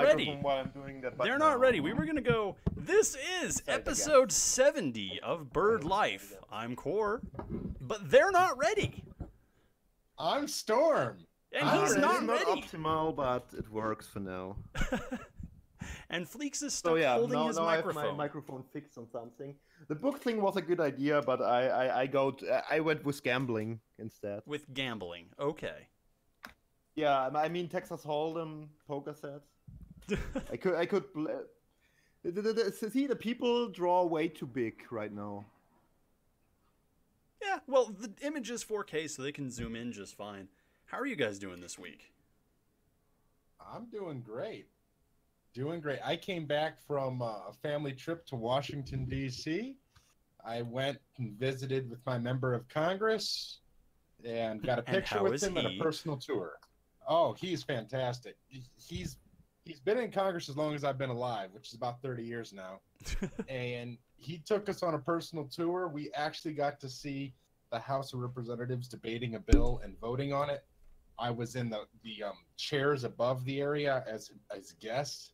ready. microphone while I'm doing that. But They're no. not ready. We were going to go. This is episode 70 of Burd.Life. I'm Core, but they're not ready. I'm Storm. And he's not It's ready. not optimal, but it works for now. And Fleeks is So stuck yeah, holding now, his now I have microphone. my microphone fixed on something. The book thing was a good idea, but I went with gambling instead. With gambling. Okay. Yeah, I mean Texas Hold'em poker sets. I could see the people draw way too big right now. Yeah, well, the image is 4K, so they can zoom in just fine. How are you guys doing this week? I'm doing great. Doing great. I came back from a family trip to Washington, D.C. I went and visited with my member of Congress and got a picture with him and a personal tour. Oh, he's fantastic. He's been in Congress as long as I've been alive, which is about 30 years now. And he took us on a personal tour. We actually got to see the House of Representatives debating a bill and voting on it. I was in the chairs above the area as guest.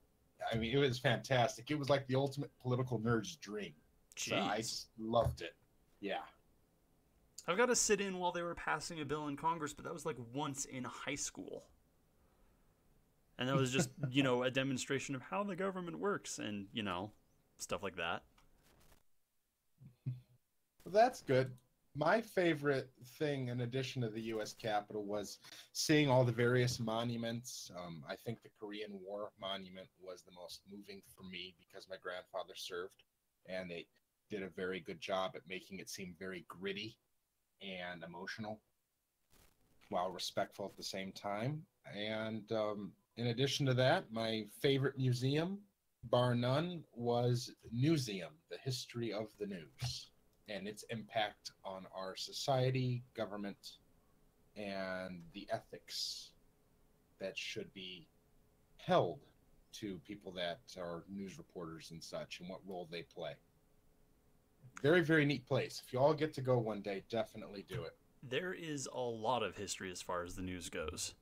I mean, it was fantastic. It was like the ultimate political nerd's dream. Jeez. So I just loved it. Yeah. I've got to sit in while they were passing a bill in Congress, but that was like once in high school. And that was just, a demonstration of how the government works and, stuff like that. Well, that's good. My favorite thing, in addition to the U.S. Capitol, was seeing all the various monuments. I think the Korean War monument was the most moving for me because my grandfather served, and they did a very good job at making it seem very gritty and emotional while respectful at the same time. And in addition to that, my favorite museum, bar none, was Newseum, the history of the news and its impact on our society, government, and the ethics that should be held to people that are news reporters and such, and what role they play. Very, very neat place. If you all get to go one day, definitely do it. There is a lot of history as far as the news goes.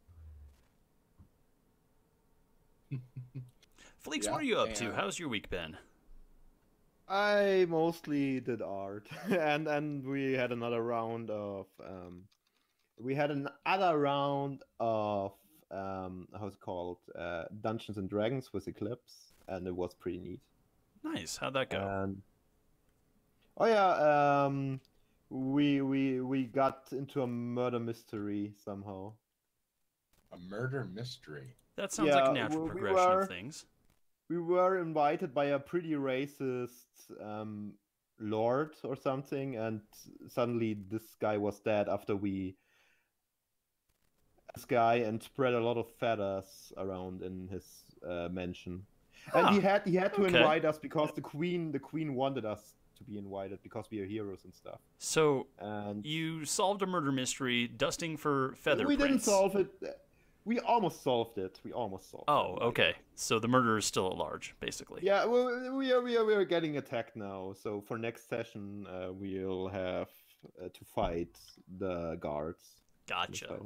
Fleeks, what are you up to? How's your week been? I mostly did art, and we had another round of how's it called, Dungeons and Dragons with Eclipse, and it was pretty neat. Nice. How'd that go? We got into a murder mystery somehow. A murder mystery? That sounds like a natural progression of things. We were invited by a pretty racist lord or something, and suddenly this guy was dead after and spread a lot of feathers around in his mansion. And he had to invite us because the queen wanted us to be invited because we are heroes and stuff. So you solved a murder mystery, dusting for feather prints. We didn't solve it. We almost solved it. Oh, okay. So the murderer is still at large, basically. Yeah, we are getting attacked now. So for next session, we'll have to fight the guards. Gotcha.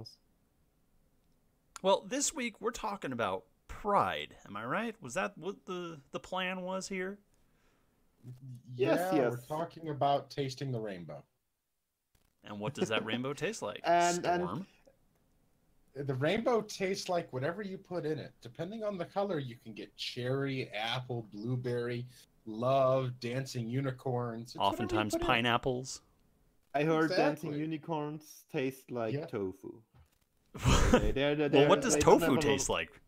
Well, this week we're talking about pride. Am I right? Was that what the plan was here? Yes. We're talking about tasting the rainbow. And what does that rainbow taste like? Storm? The rainbow tastes like whatever you put in it. Depending on the color, you can get cherry, apple, blueberry, love, dancing unicorns. It's oftentimes pineapples. I heard dancing unicorns taste like tofu. Well, what does tofu taste like?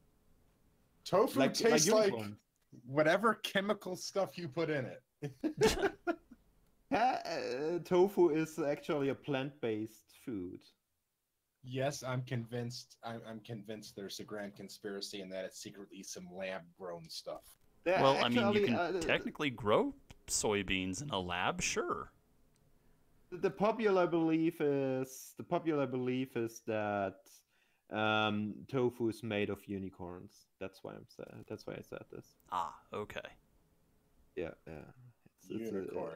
Tofu tastes like whatever chemical stuff you put in it. Tofu is actually a plant-based food. Yes, I'm convinced. I'm convinced there's a grand conspiracy and that it's secretly some lab-grown stuff. Well, I mean, you can technically grow soybeans in a lab, sure. The popular belief is that tofu is made of unicorns. That's why I said this. Ah, okay. Yeah. Unicorn.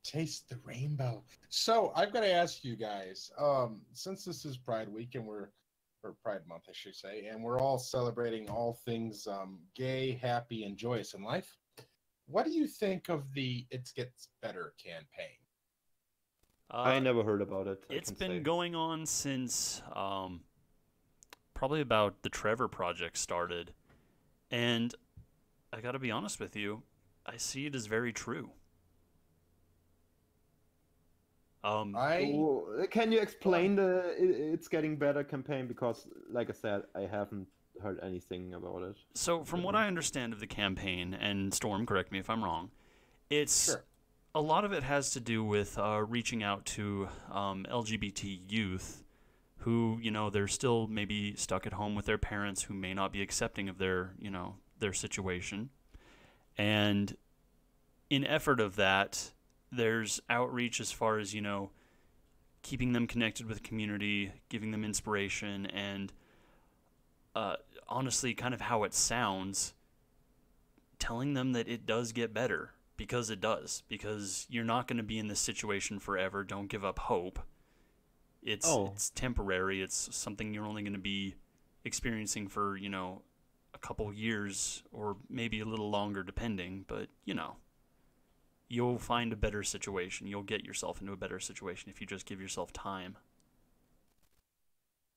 Taste the rainbow. So I've got to ask you guys, since this is Pride Week and we're or Pride Month, I should say, and we're all celebrating all things gay, happy, and joyous in life. What do you think of the It Gets Better campaign? I never heard about it. It's been going on since probably about the Trevor Project started. And I got to be honest with you, I see it as very true. Can you explain the It's Getting Better campaign? Because, like I said, I haven't heard anything about it. So, from what I understand of the campaign, and Storm, correct me if I'm wrong, it's a lot of it has to do with reaching out to LGBT youth who, they're still maybe stuck at home with their parents who may not be accepting of their situation. And in effort of that, there's outreach as far as, keeping them connected with the community, giving them inspiration, and honestly, kind of how it sounds, telling them that it does get better, because it does, because you're not going to be in this situation forever. Don't give up hope. It's temporary. It's something you're only going to be experiencing for, a couple years or maybe a little longer depending, but, you'll find a better situation. You'll get yourself into a better situation if you just give yourself time.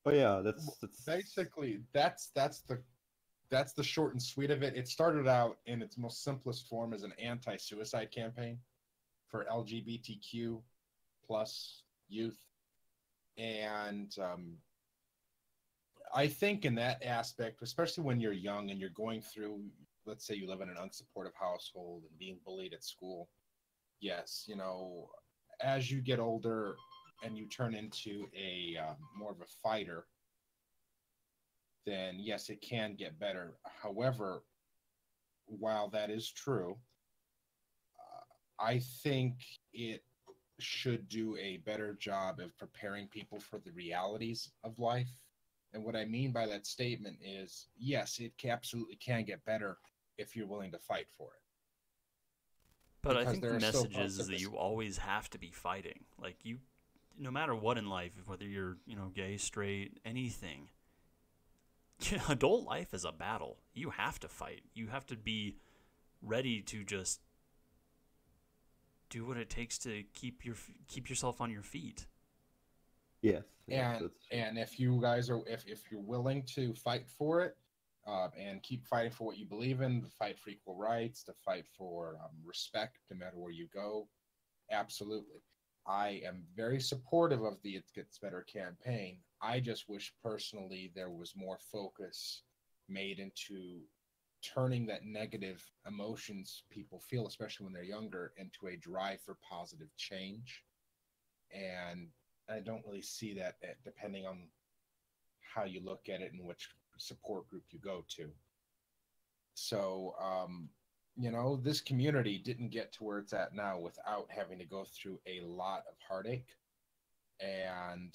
Oh yeah, that's basically that's the short and sweet of it. It started out in its most simplest form as an anti-suicide campaign for LGBTQ plus youth, and I think in that aspect, especially when you're young and you're going through, let's say you live in an unsupportive household and being bullied at school. Yes, as you get older and you turn into a more of a fighter, then yes, it can get better. However, while that is true, I think it should do a better job of preparing people for the realities of life. And what I mean by that statement is, yes, it absolutely can get better if you're willing to fight for it. But I think the message is that you always have to be fighting. Like, no matter what in life, whether you're, gay, straight, anything, adult life is a battle. You have to fight. You have to be ready to just do what it takes to keep yourself on your feet. Yes. And if you guys are, if you're willing to fight for it, and keep fighting for what you believe in, to fight for equal rights, to fight for respect, no matter where you go, absolutely. I am very supportive of the It Gets Better campaign. I just wish personally there was more focus made into turning that negative emotions people feel, especially when they're younger, into a drive for positive change. And I don't really see that depending on how you look at it and which support group you go to. So, this community didn't get to where it's at now without having to go through a lot of heartache. And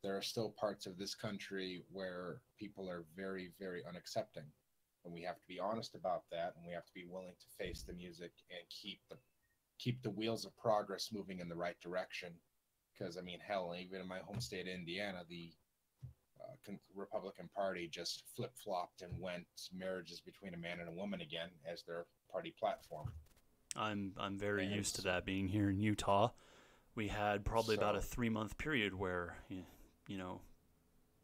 there are still parts of this country where people are very, very unaccepting. And we have to be honest about that, and we have to be willing to face the music and keep the wheels of progress moving in the right direction. Because, hell, even in my home state of Indiana, the Republican Party just flip-flopped and went marriages between a man and a woman again as their party platform. I'm very used to that being here in Utah. We had probably about a 3-month period where,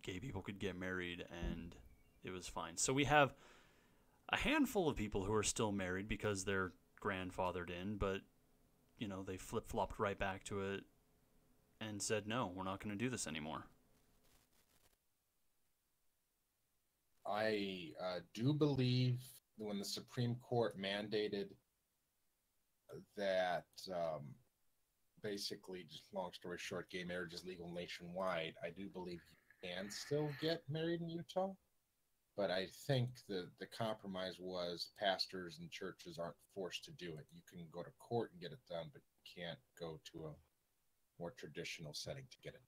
gay people could get married and it was fine. So we have a handful of people who are still married because they're grandfathered in, but, they flip-flopped right back to it and said, no, we're not going to do this anymore. I do believe when the Supreme Court mandated that basically, just long story short, gay marriage is legal nationwide, I do believe you can still get married in Utah. But I think the compromise was pastors and churches aren't forced to do it. You can go to court and get it done, but you can't go to a more traditional setting to get it.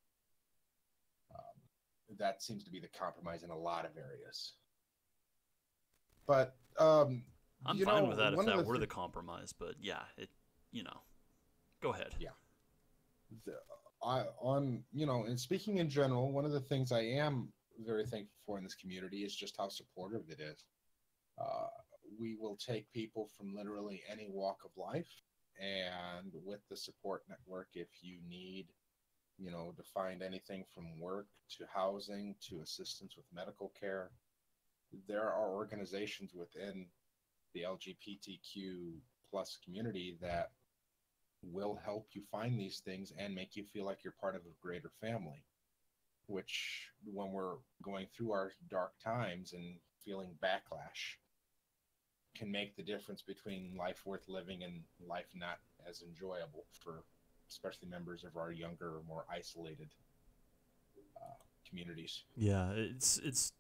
That seems to be the compromise in a lot of areas. But I'm fine with that if that were the compromise. But yeah, go ahead. Yeah. And speaking in general, one of the things I am very thankful for in this community is just how supportive it is. Uh, we will take people from literally any walk of life, and with the support network, if you need, to find anything from work to housing to assistance with medical care, there are organizations within the LGBTQ plus community that will help you find these things and make you feel like you're part of a greater family, which when we're going through our dark times and feeling backlash can make the difference between life worth living and life not as enjoyable for especially members of our younger, more isolated communities. Yeah, it's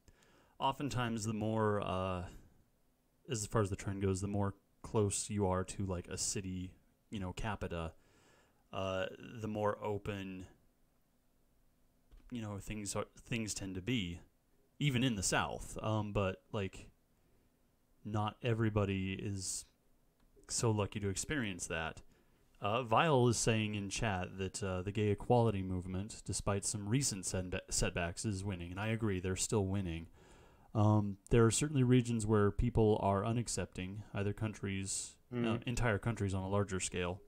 oftentimes the more as far as the trend goes, the more close you are to like a city, capita, the more open, things tend to be, even in the South. But like, not everybody is so lucky to experience that. Vile is saying in chat that the gay equality movement, despite some recent setbacks, is winning, and I agree, they're still winning. There are certainly regions where people are unaccepting, either countries, entire countries on a larger scale.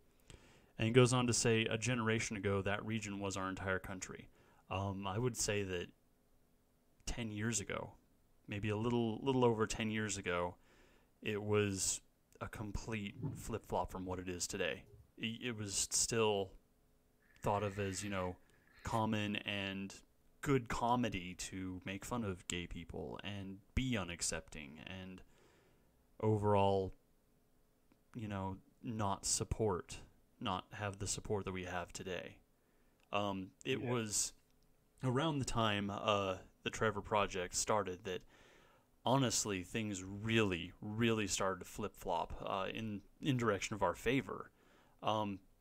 And he goes on to say, a generation ago, that region was our entire country. I would say that 10 years ago, maybe a little over 10 years ago, it was a complete flip-flop from what it is today. It was still thought of as, common and good comedy to make fun of gay people and be unaccepting and overall, not have the support that we have today. It was around the time the Trevor Project started that honestly things really, really started to flip-flop in direction of our favor.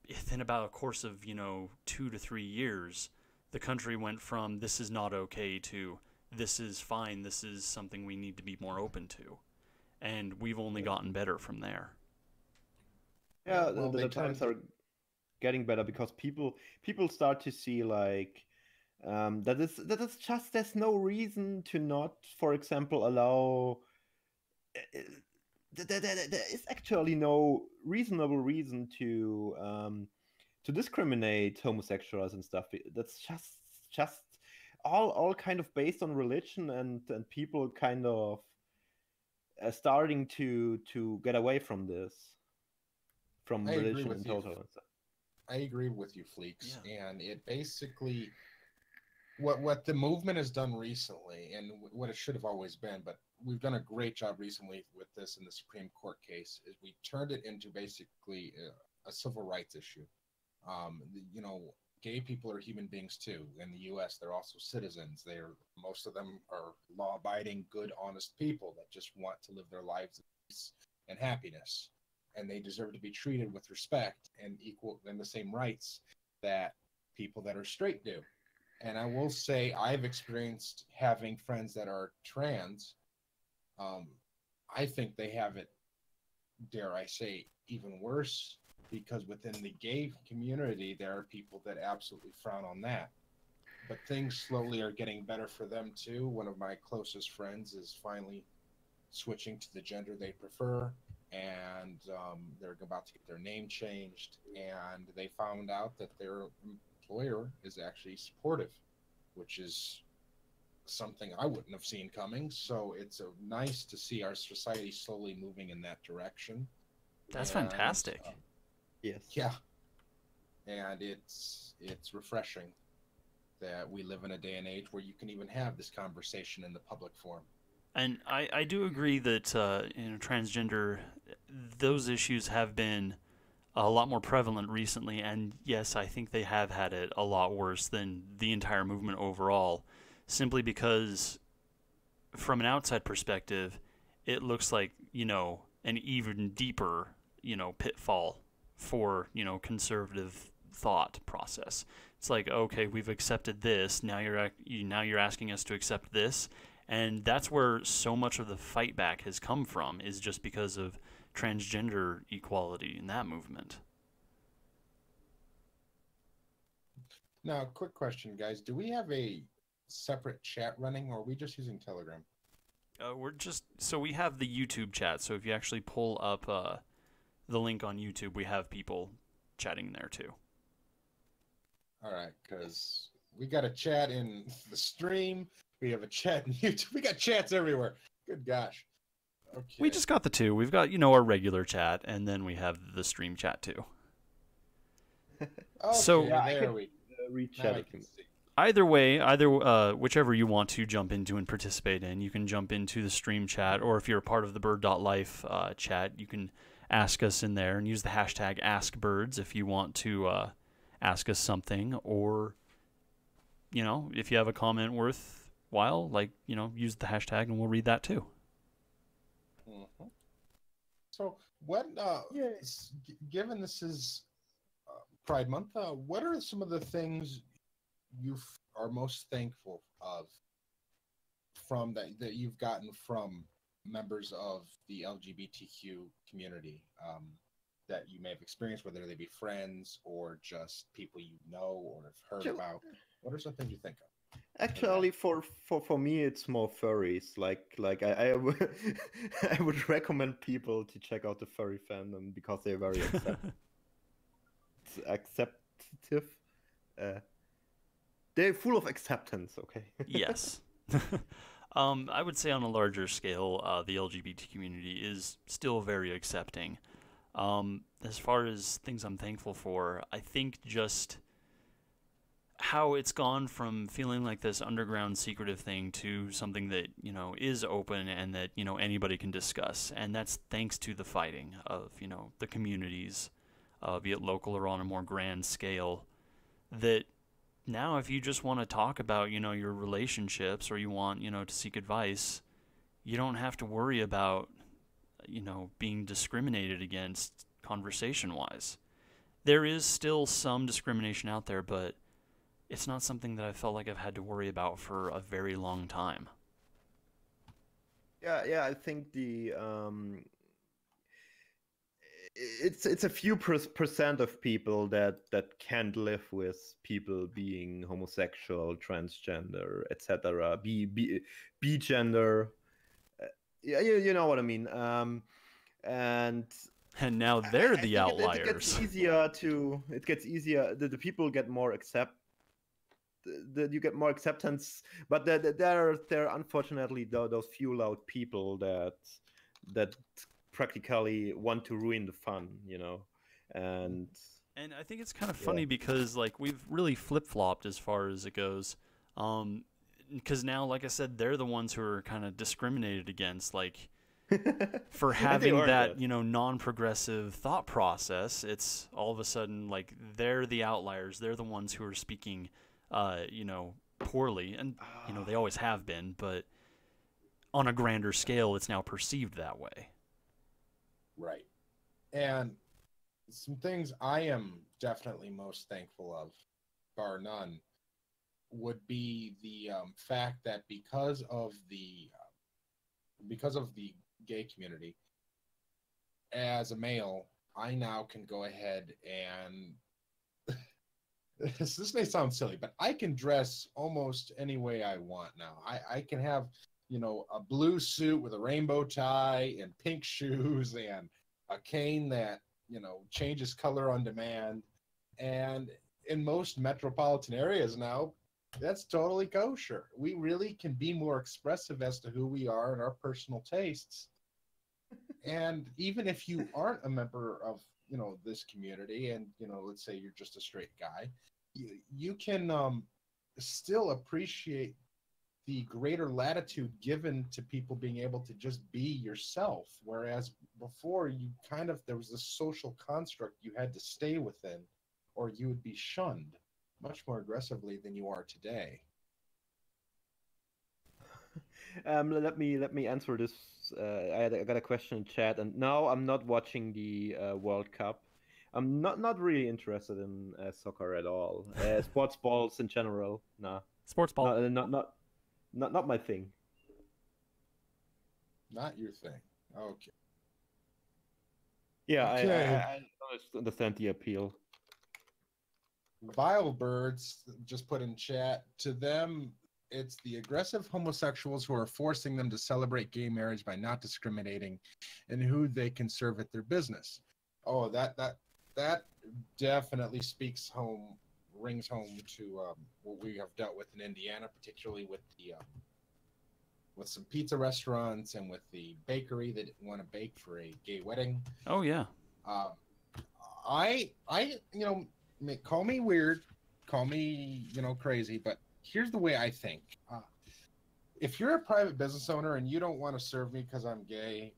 Within about a course of, 2 to 3 years, the country went from this is not okay to this is fine, this is something we need to be more open to. And we've only gotten better from there. Yeah, well, the times are getting better because people start to see like that is just there's no reason to not, for example, allow. There is actually no reasonable reason to discriminate homosexuals and stuff. That's just all kind of based on religion and people kind of starting to get away from this, from religion in total and stuff. I agree with you, Fleeks. Yeah. And it basically, what the movement has done recently, and what it should have always been, but we've done a great job recently with this in the Supreme Court case, is we turned it into basically a civil rights issue. Gay people are human beings too. In the U.S., they're also citizens. Most of them are law-abiding, good, honest people that just want to live their lives in peace and happiness. And they deserve to be treated with respect and equal and the same rights that people that are straight do. And I will say I've experienced having friends that are trans. I think they have it, dare I say, even worse, because within the gay community, there are people that absolutely frown on that. But things slowly are getting better for them too. One of my closest friends is finally switching to the gender they prefer, and they're about to get their name changed, and they found out that their employer is actually supportive, which is something I wouldn't have seen coming. So it's nice to see our society slowly moving in that direction. That's fantastic. Yes. Yeah. And it's refreshing that we live in a day and age where you can even have this conversation in the public forum. And I do agree that transgender, those issues have been a lot more prevalent recently, and yes, I think they have had it a lot worse than the entire movement overall, simply because from an outside perspective, it looks like, an even deeper, pitfall for, conservative thought process. It's like, okay, we've accepted this, now you're asking us to accept this, and that's where so much of the fight back has come from, is just because of transgender equality in that movement. Now, quick question, guys. Do we have a separate chat running, or are we just using Telegram? We have the YouTube chat. So if you actually pull up the link on YouTube, we have people chatting there too. All right, because we got a chat in the stream. We have a chat in YouTube. We got chats everywhere. Good gosh. Okay. We just got the two. We've got, our regular chat, and then we have the stream chat too. Okay, So there we read now chat I if can you- see. either way, whichever you want to jump into and participate in, you can jump into the stream chat, or if you're a part of the Burd.Life chat, you can ask us in there and use the hashtag AskBirds if you want to ask us something, or if you have a comment worthwhile, use the hashtag and we'll read that too. Mhm. So, what? Given this is Pride Month, what are some of the things you are most thankful of from that you've gotten from members of the LGBTQ community that you may have experienced, whether they be friends or just people you know or have heard about? What are some things you think of? Actually, for me, it's more furries. Like I would I would recommend people to check out the furry fandom because they're very acceptive. They're full of acceptance. Okay. Yes. I would say on a larger scale, the LGBT community is still very accepting. As far as things I'm thankful for, I think just how it's gone from feeling like this underground secretive thing to something that, is open and that, anybody can discuss. And that's thanks to the fighting of, the communities, be it local or on a more grand scale, that now if you just want to talk about, your relationships or you want, to seek advice, you don't have to worry about, being discriminated against conversation-wise. There is still some discrimination out there, but it's not something that I felt like I've had to worry about for a very long time. Yeah. I think it's a few percent of people that can't live with people being homosexual, transgender, etc. Be gender. Yeah, you know what I mean. And now they're I the think outliers. it gets easier to. It gets easier. The people get more you get more acceptance, but there are unfortunately those few loud people that practically want to ruin the fun, and I think it's kind of funny because we've really flip-flopped as far as it goes, because now, like I said, they're the ones who are kind of discriminated against, for having that non-progressive thought process. It's all of a sudden they're the outliers. They're the ones who are speaking poorly, and they always have been, but on a grander scale it's now perceived that way. Right. And some things I am definitely most thankful of, bar none, would be the fact that because of the gay community, as a male, I now can go ahead and this may sound silly, but I can dress almost any way I want now. I can have, a blue suit with a rainbow tie and pink shoes and a cane that, changes color on demand. And in most metropolitan areas now, that's totally kosher. We really can be more expressive as to who we are and our personal tastes. And even if you aren't a member of, this community and, let's say you're just a straight guy, you can still appreciate the greater latitude given to people being able to just be yourself. Whereas before there was this social construct you had to stay within or you would be shunned much more aggressively than you are today. Let me answer this. I got a question in chat, and no, I'm not watching the World Cup. I'm not really interested in soccer at all. Sports balls in general, nah. Sports ball, not my thing. Not your thing. Okay. Yeah, Okay. I understand the appeal. Vile Birds just put in chat, to them It's the aggressive homosexuals who are forcing them to celebrate gay marriage by not discriminating in who they can serve at their business. Oh, that definitely rings home to what we have dealt with in Indiana, particularly with the with some pizza restaurants and with the bakery that didn't want to bake for a gay wedding. Oh yeah. Um, call me weird, call me, crazy, but here's the way I think. If you're a private business owner and you don't want to serve me because I'm gay,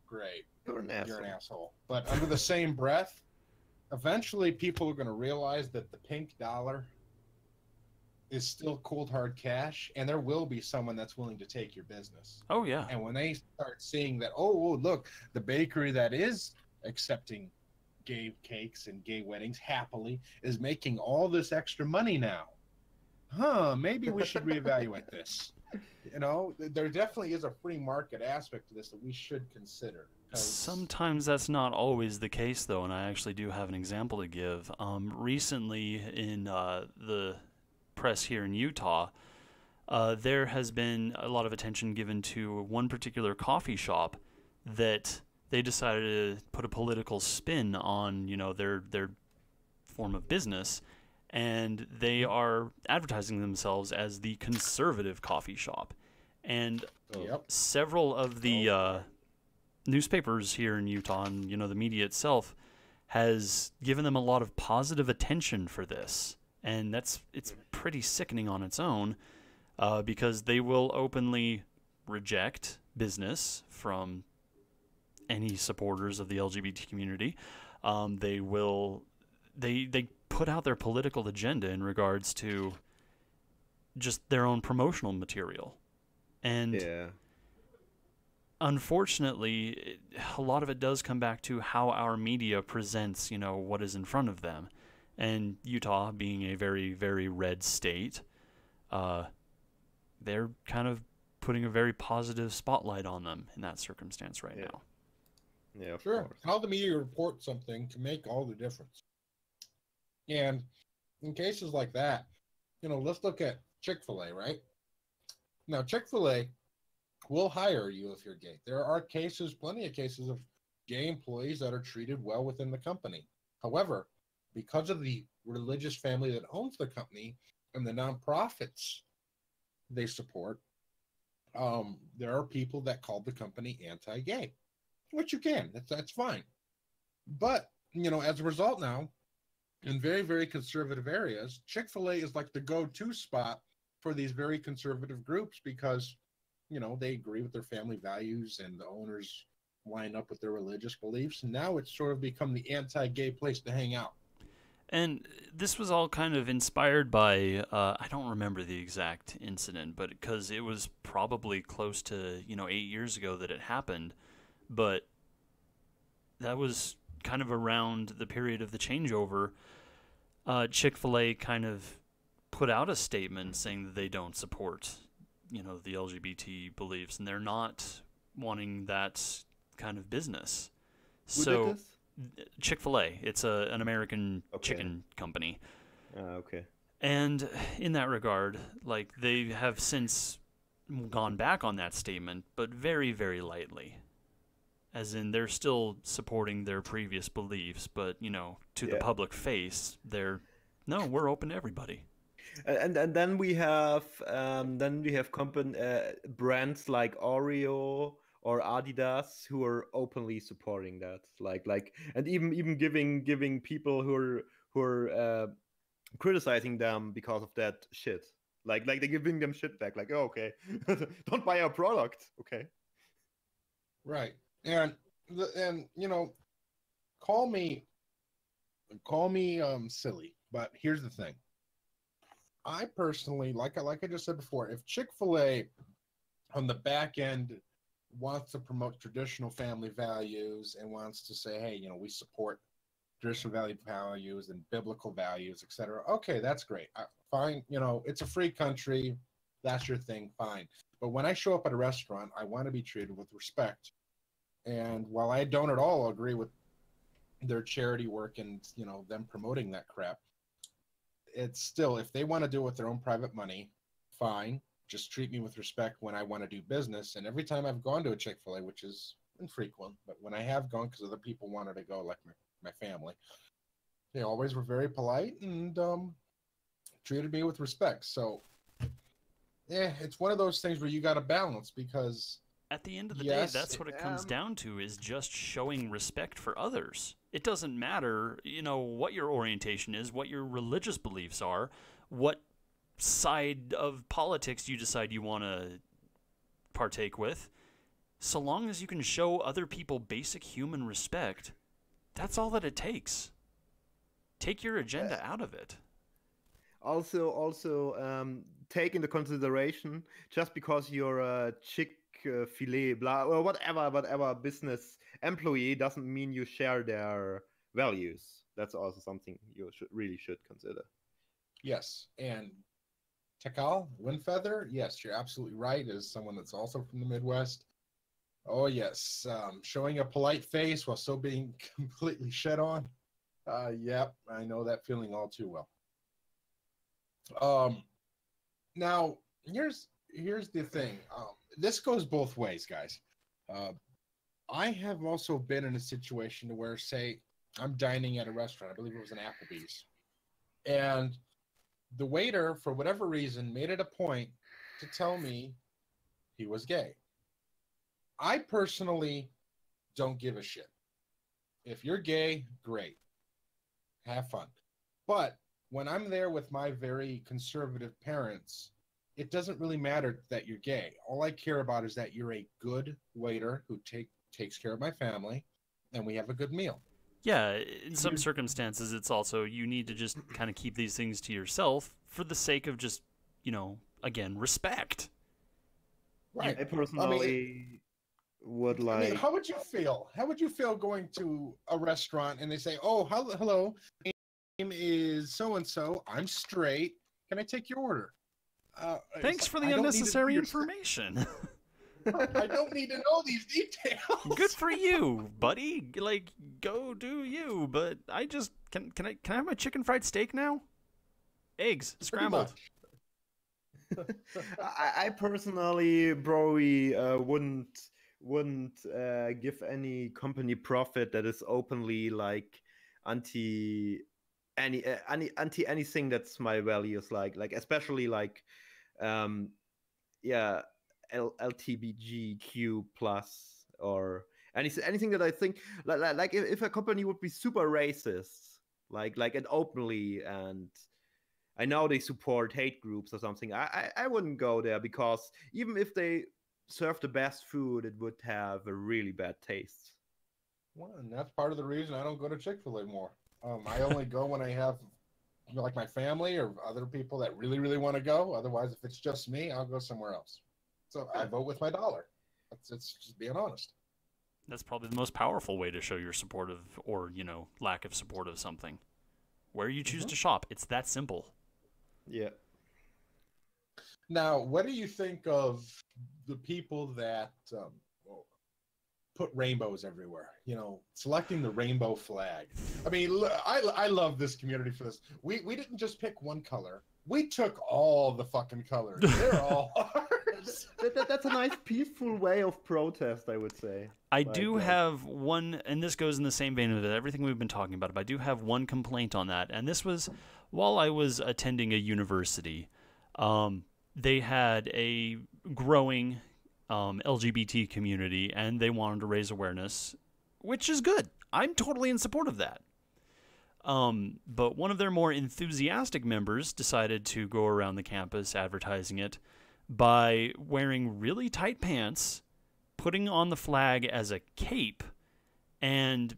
great. You're an asshole. You're an asshole. But under the same breath, eventually people are going to realize that the pink dollar is still cold hard cash, and there will be someone that's willing to take your business. Oh yeah. And when they start seeing that, oh, look, the bakery that is accepting gay cakes and gay weddings happily is making all this extra money now. Maybe we should reevaluate this. There definitely is a free market aspect to this that we should consider. Sometimes that's not always the case, though, and I actually do have an example to give. Recently, in the press here in Utah, there has been a lot of attention given to one particular coffee shop that they decided to put a political spin on, their form of business, and they are advertising themselves as the conservative coffee shop. And several of the newspapers here in Utah and, the media itself has given them a lot of positive attention for this. And it's pretty sickening on its own, because they will openly reject business from any supporters of the LGBT community. They put out their political agenda in regards to just their own promotional material. And unfortunately, a lot of it does come back to how our media presents, what is in front of them. And Utah being a very, very red state, they're kind of putting a very positive spotlight on them in that circumstance right now. Yeah, sure. Course. How the media reports something can make all the difference. And in cases like that, let's look at Chick-fil-A, right? Now, Chick-fil-A will hire you if you're gay. There are plenty of cases of gay employees that are treated well within the company. However, because of the religious family that owns the company and the nonprofits they support, there are people that call the company anti-gay, which you can. That's fine. But, as a result now, in very, very conservative areas, Chick-fil-A is like the go-to spot for these very conservative groups because, they agree with their family values and the owners line up with their religious beliefs. And now it's sort of become the anti-gay place to hang out. And this was all kind of inspired by, I don't remember the exact incident, but because it was probably close to, 8 years ago that it happened. But that was kind of around the period of the changeover. Chick-fil-A kind of put out a statement saying that they don't support, the LGBT beliefs, and they're not wanting that kind of business. Who did this? Chick-fil-A, it's an American chicken company. Okay. And in that regard, they have since gone back on that statement, but very, very lightly. As in, they're still supporting their previous beliefs, but, to the public face, we're open to everybody. And then we have brands like Oreo or Adidas who are openly supporting that, and even giving people who are criticizing them because of that shit, they're giving them shit back, oh, okay, don't buy our product, okay, right. And call me silly, but here's the thing. I personally, like I just said before, if Chick-fil-A on the back end wants to promote traditional family values and wants to say, hey, we support traditional values and biblical values, etc. Okay, that's great. Fine. It's a free country. That's your thing. Fine. But when I show up at a restaurant, I want to be treated with respect. And while I don't at all agree with their charity work and, them promoting that crap, it's still, if they want to do it with their own private money, fine. Just treat me with respect when I want to do business. And every time I've gone to a Chick-fil-A, which is infrequent, but when I have gone because other people wanted to go, like my family, they always were very polite and treated me with respect. So, yeah, it's one of those things where you got to balance because at the end of the yes, day, that's what it comes down to, is just showing respect for others. It doesn't matter, what your orientation is, what your religious beliefs are, what side of politics you decide you want to partake with. So long as you can show other people basic human respect, that's all that it takes. Take your agenda out of it. Also, take into consideration, just because you're a Chick-fil-A, blah, or whatever business employee, doesn't mean you share their values. That's also something you really should consider. Yes, and Tekal, Windfeather, yes, you're absolutely right. As someone that's also from the Midwest, oh yes, showing a polite face while still being completely shit on. Yep, I know that feeling all too well. Now here's the thing. This goes both ways, guys. I have also been in a situation where, say, I'm dining at a restaurant. I believe it was an Applebee's, and the waiter, for whatever reason, made it a point to tell me he was gay. I personally don't give a shit. If you're gay, great. Have fun. But when I'm there with my very conservative parents, it doesn't really matter that you're gay. All I care about is that you're a good waiter who takes care of my family, and we have a good meal. Yeah, in some circumstances, it's also, you need to just kind of keep these things to yourself for the sake of just, again, respect. Right. I personally would like... I mean, how would you feel? How would you feel going to a restaurant and they say, oh, hello, my name is so-and-so, I'm straight, can I take your order? Thanks for the unnecessary information. I don't need to know these details. Good for you, buddy. Like, go do you. But I just can I have my chicken fried steak now? Eggs scrambled. I personally probably wouldn't give any company profit that is openly like anti anything that's my values, like especially like LGBTQ plus, or anything that I think like if a company would be super racist, like and openly, and I know they support hate groups or something, I wouldn't go there, because even if they serve the best food, it would have a really bad taste. Well, and that's part of the reason I don't go to Chick-fil-A more. I only go when I have like my family or other people that really, really want to go. Otherwise, if it's just me, I'll go somewhere else. So I vote with my dollar. It's just being honest. That's probably the most powerful way to show your support of, or, lack of support of something. Where you choose to shop, it's that simple. Yeah. Now, what do you think of the people that put rainbows everywhere? Selecting the rainbow flag. I mean, I love this community for this. We didn't just pick one color. We took all the fucking colors. They're all ours. That's a nice peaceful way of protest, I would say. I do have one, and this goes in the same vein with everything we've been talking about, but I do have one complaint on that, and this was while I was attending a university. They had a growing LGBT community, and they wanted to raise awareness, which is good. I'm totally in support of that. But one of their more enthusiastic members decided to go around the campus advertising it by wearing really tight pants, putting on the flag as a cape, and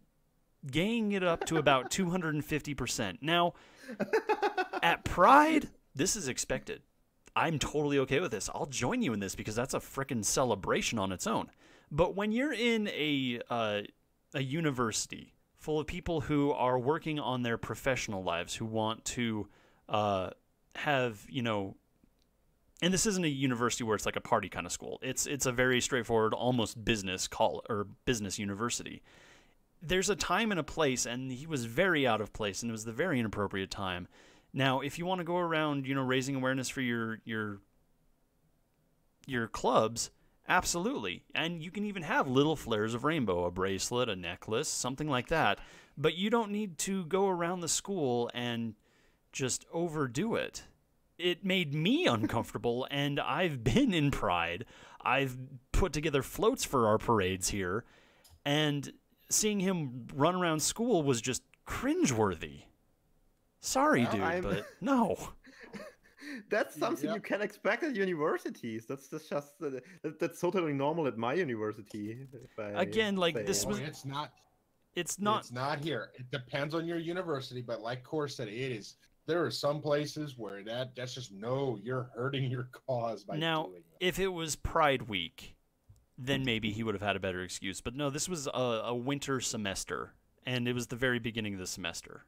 gaying it up to about 250%. Now, at Pride, this is expected. I'm totally okay with this. I'll join you in this because that's a frickin' celebration on its own. But when you're in a university full of people who are working on their professional lives, who want to have, and this isn't a university where it's like a party kind of school. It's a very straightforward, almost business business university. There's a time and a place, and he was very out of place, and it was the very inappropriate time. Now, if you want to go around, raising awareness for your your clubs, absolutely. And you can even have little flares of rainbow, a bracelet, a necklace, something like that. But you don't need to go around the school and just overdo it. It made me uncomfortable, and I've been in Pride. I've put together floats for our parades here, and seeing him run around school was just cringeworthy. Sorry, Well, dude, but no. That's something you can expect at universities. That's totally normal at my university. If I Again, like say this it. was. It's not. It's not. It's not here. It depends on your university, but like Core said, it is. There are some places where that's just no. You're hurting your cause by Now, doing that. if it was Pride Week, then maybe he would have had a better excuse. But no, this was a winter semester, and it was the very beginning of the semester,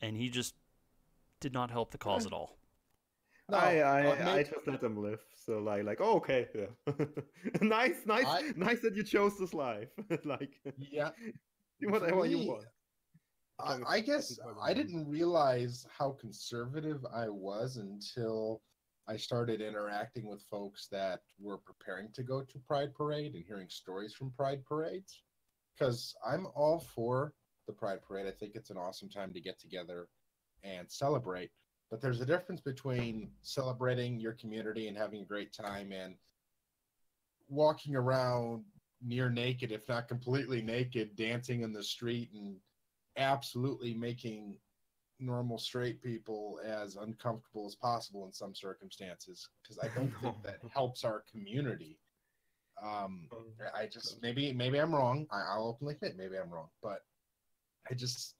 and he just did not help the cause at all. No, I just let them live. So like oh, okay, yeah. nice that you chose this life. Like yeah. do whatever For you me, want. I guess I didn't realize how conservative I was until I started interacting with folks that were preparing to go to Pride Parade and hearing stories from Pride Parades. Because I'm all for the Pride Parade. I think it's an awesome time to get together and celebrate. But there's a difference between celebrating your community and having a great time and walking around near naked, if not completely naked, dancing in the street and absolutely making normal straight people as uncomfortable as possible in some circumstances, because I don't think that helps our community. I just maybe I'm wrong. I'll openly admit maybe I'm wrong, but I just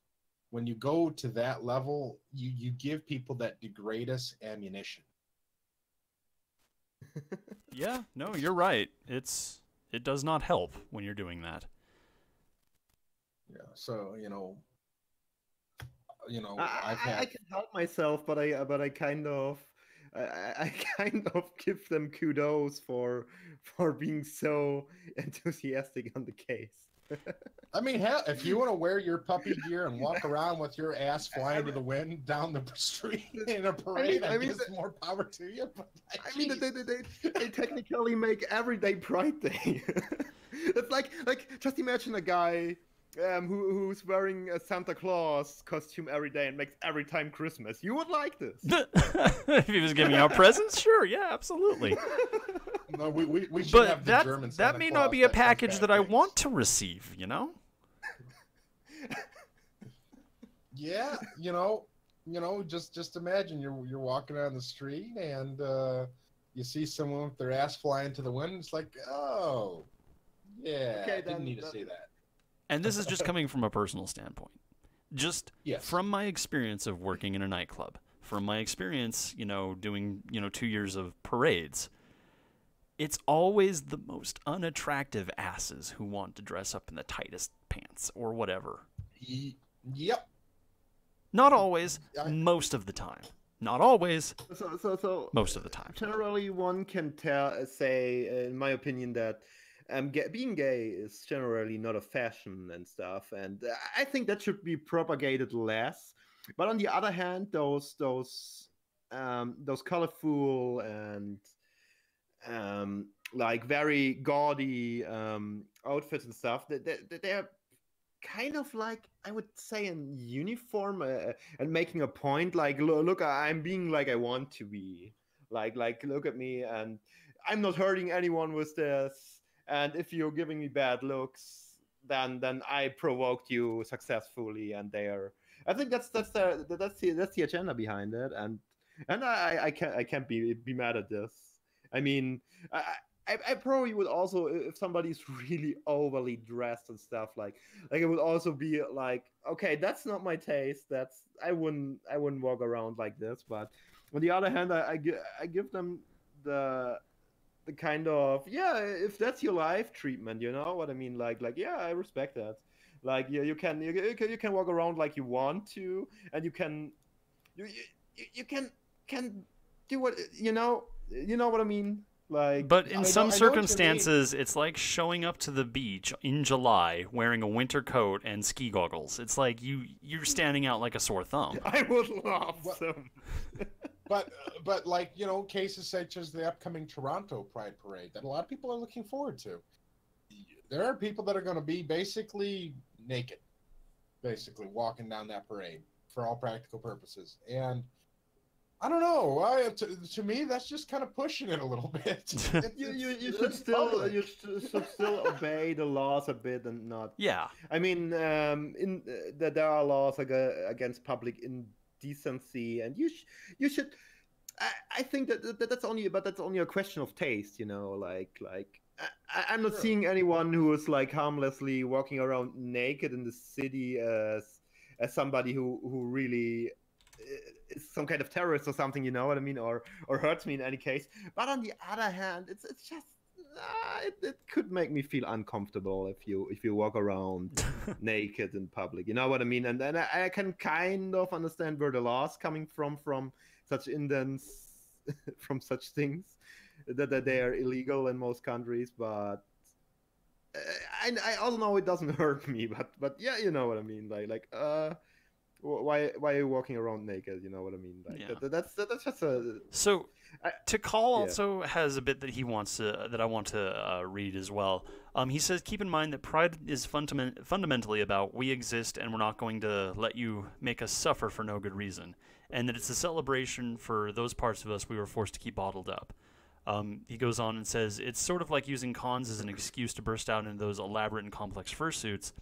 when you go to that level, you give people that degrade us ammunition. Yeah, no, you're right. It does not help when you're doing that. Yeah, so I can help myself, but I kind of I kind of give them kudos for being so enthusiastic on the case. I mean, hell, if you want to wear your puppy gear and walk around with your ass flying to the wind down the street in a parade, I guess more power to you. But, they technically make everyday Pride Day. It's like just imagine a guy who's wearing a Santa Claus costume every day and makes every time Christmas. You would like this. If he was giving out presents, sure, yeah, absolutely. No, we should But have the German Santa that may Claus not be a that comes package back that I things. want to receive, you know? Yeah, just imagine you're walking down the street and you see someone with their ass flying to the wind. It's like, oh, yeah, Okay, didn't need to say that. And this is just coming from a personal standpoint. Just from my experience of working in a nightclub, from my experience, doing, 2 years of parades, it's always the most unattractive asses who want to dress up in the tightest pants or whatever. Yep. Not always, most of the time. Not always, So most of the time. generally, one can say, in my opinion, that being gay is generally not a fashion and stuff, and I think that should be propagated less. But on the other hand, those colorful and like very gaudy outfits and stuff, they're kind of like, I would say, in uniform and making a point, like, look, I'm being like I want to be, like look at me, and I'm not hurting anyone with this. And if you're giving me bad looks, then I provoked you successfully, and I think that's the agenda behind it, and I can't be mad at this. I mean, I probably would also, if somebody's really overly dressed and stuff, like it would also be like, okay, that's not my taste. I wouldn't walk around like this. But on the other hand, I give them the kind of, yeah, if that's your life treatment, you know what I mean? Like yeah, I respect that. Like you can walk around like you want to, and you can do what you know what I mean? Like, but in some know what you circumstances, it's like showing up to the beach in July wearing a winter coat and ski goggles. It's like you're standing out like a sore thumb. I would love some. but like, you know, cases such as the upcoming Toronto Pride Parade that a lot of people are looking forward to. There are people that are going to be basically naked, basically walking down that parade for all practical purposes. And I don't know. To me, that's just kind of pushing it a little bit. You should still should still obey the laws a bit and not. Yeah. I mean, that there are laws against public indecency, and you should. I think that's only, but that's only a question of taste, you know. I'm not seeing anyone who is like harmlessly walking around naked in the city as somebody who really is some kind of terrorist or something, you know what I mean, or hurts me in any case. But on the other hand, it's just it could make me feel uncomfortable if you walk around naked in public, you know what I mean. And then I can kind of understand where the laws coming from such indents from such things that they are illegal in most countries, but I also know it doesn't hurt me, but yeah, you know what I mean. Why are you walking around naked? You know what I mean? Like Yeah. that's just a. So Tikal also has a bit that he wants to, that I want to read as well. He says, keep in mind that pride is fundamentally about we exist and we're not going to let you make us suffer for no good reason, and that it's a celebration for those parts of us we were forced to keep bottled up. He goes on and says, it's sort of like using cons as an excuse to burst out into those elaborate and complex fursuits,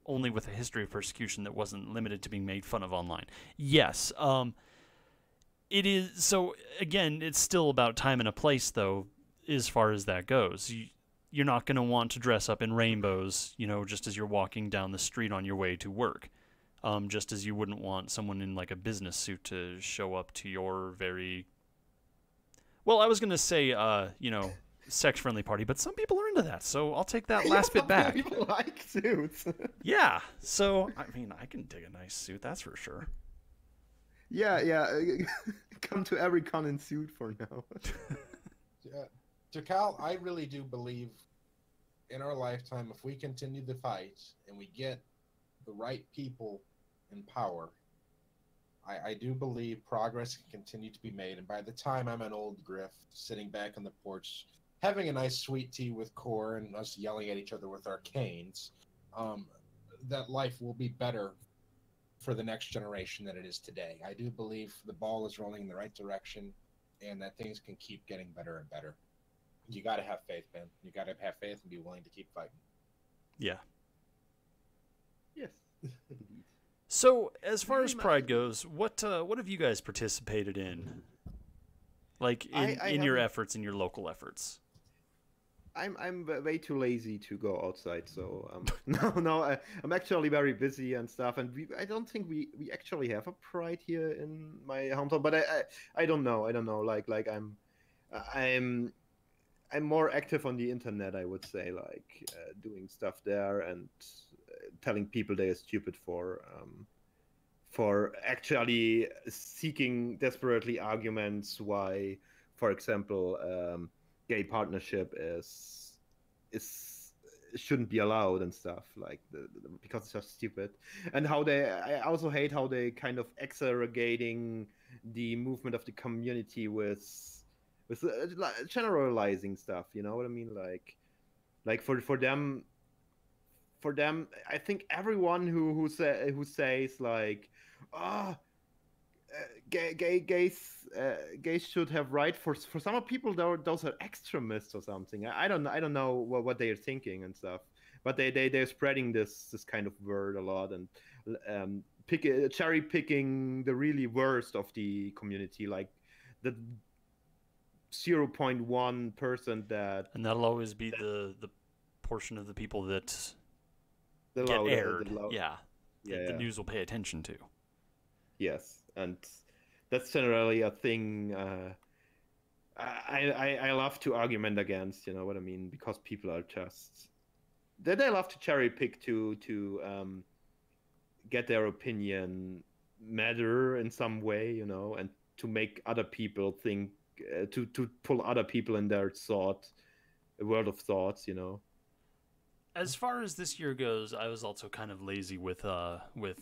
only with a history of persecution that wasn't limited to being made fun of online. Yes, it is. So again, it's still about time and a place, though, as far as that goes. You're not going to want to dress up in rainbows, you know, just as you're walking down the street on your way to work. Just as you wouldn't want someone in like a business suit to show up to your very, well, I was going to say, you know, sex-friendly party, but some people are into that, so I'll take that last bit back. People like suits. Yeah, so I mean, I can dig a nice suit, that's for sure. Yeah. Come to every con in suit for now. To Cal, I really do believe in our lifetime, if we continue the fight and we get the right people in power, I do believe progress can continue to be made. And by the time I'm an old griff, sitting back on the porch, having a nice sweet tea with Core and us yelling at each other with our canes, that life will be better for the next generation than it is today. I do believe the ball is rolling in the right direction and that things can keep getting better and better. You got to have faith, man. You got to have faith and be willing to keep fighting. Yeah. Yes. So, as far as Pride goes, what have you guys participated in? Like in your efforts, in your local efforts? I'm way too lazy to go outside, so I'm actually very busy and stuff, and I don't think we actually have a Pride here in my hometown, but I don't know. Like I'm more active on the internet, I would say, like doing stuff there and telling people they are stupid for actually seeking desperately arguments why, for example, gay partnership shouldn't be allowed and stuff, like because it's just stupid. And I also hate how they kind of exaggerating the movement of the community with generalizing stuff, you know what I mean? Like for them, I think everyone who says like, gays should have rights. For some people, those are extremists or something. I don't know what they are thinking and stuff. But they're spreading this kind of word a lot and cherry picking the really worst of the community, like the 0.1% that. And that'll always be the portion of the people that get aired. The news will pay attention to. Yes, and that's generally a thing I love to argument against, you know what I mean? Because people are just they love to cherry pick to get their opinion matter in some way, you know, and to make other people think, to pull other people in their world of thoughts, you know. As far as this year goes, I was also kind of lazy with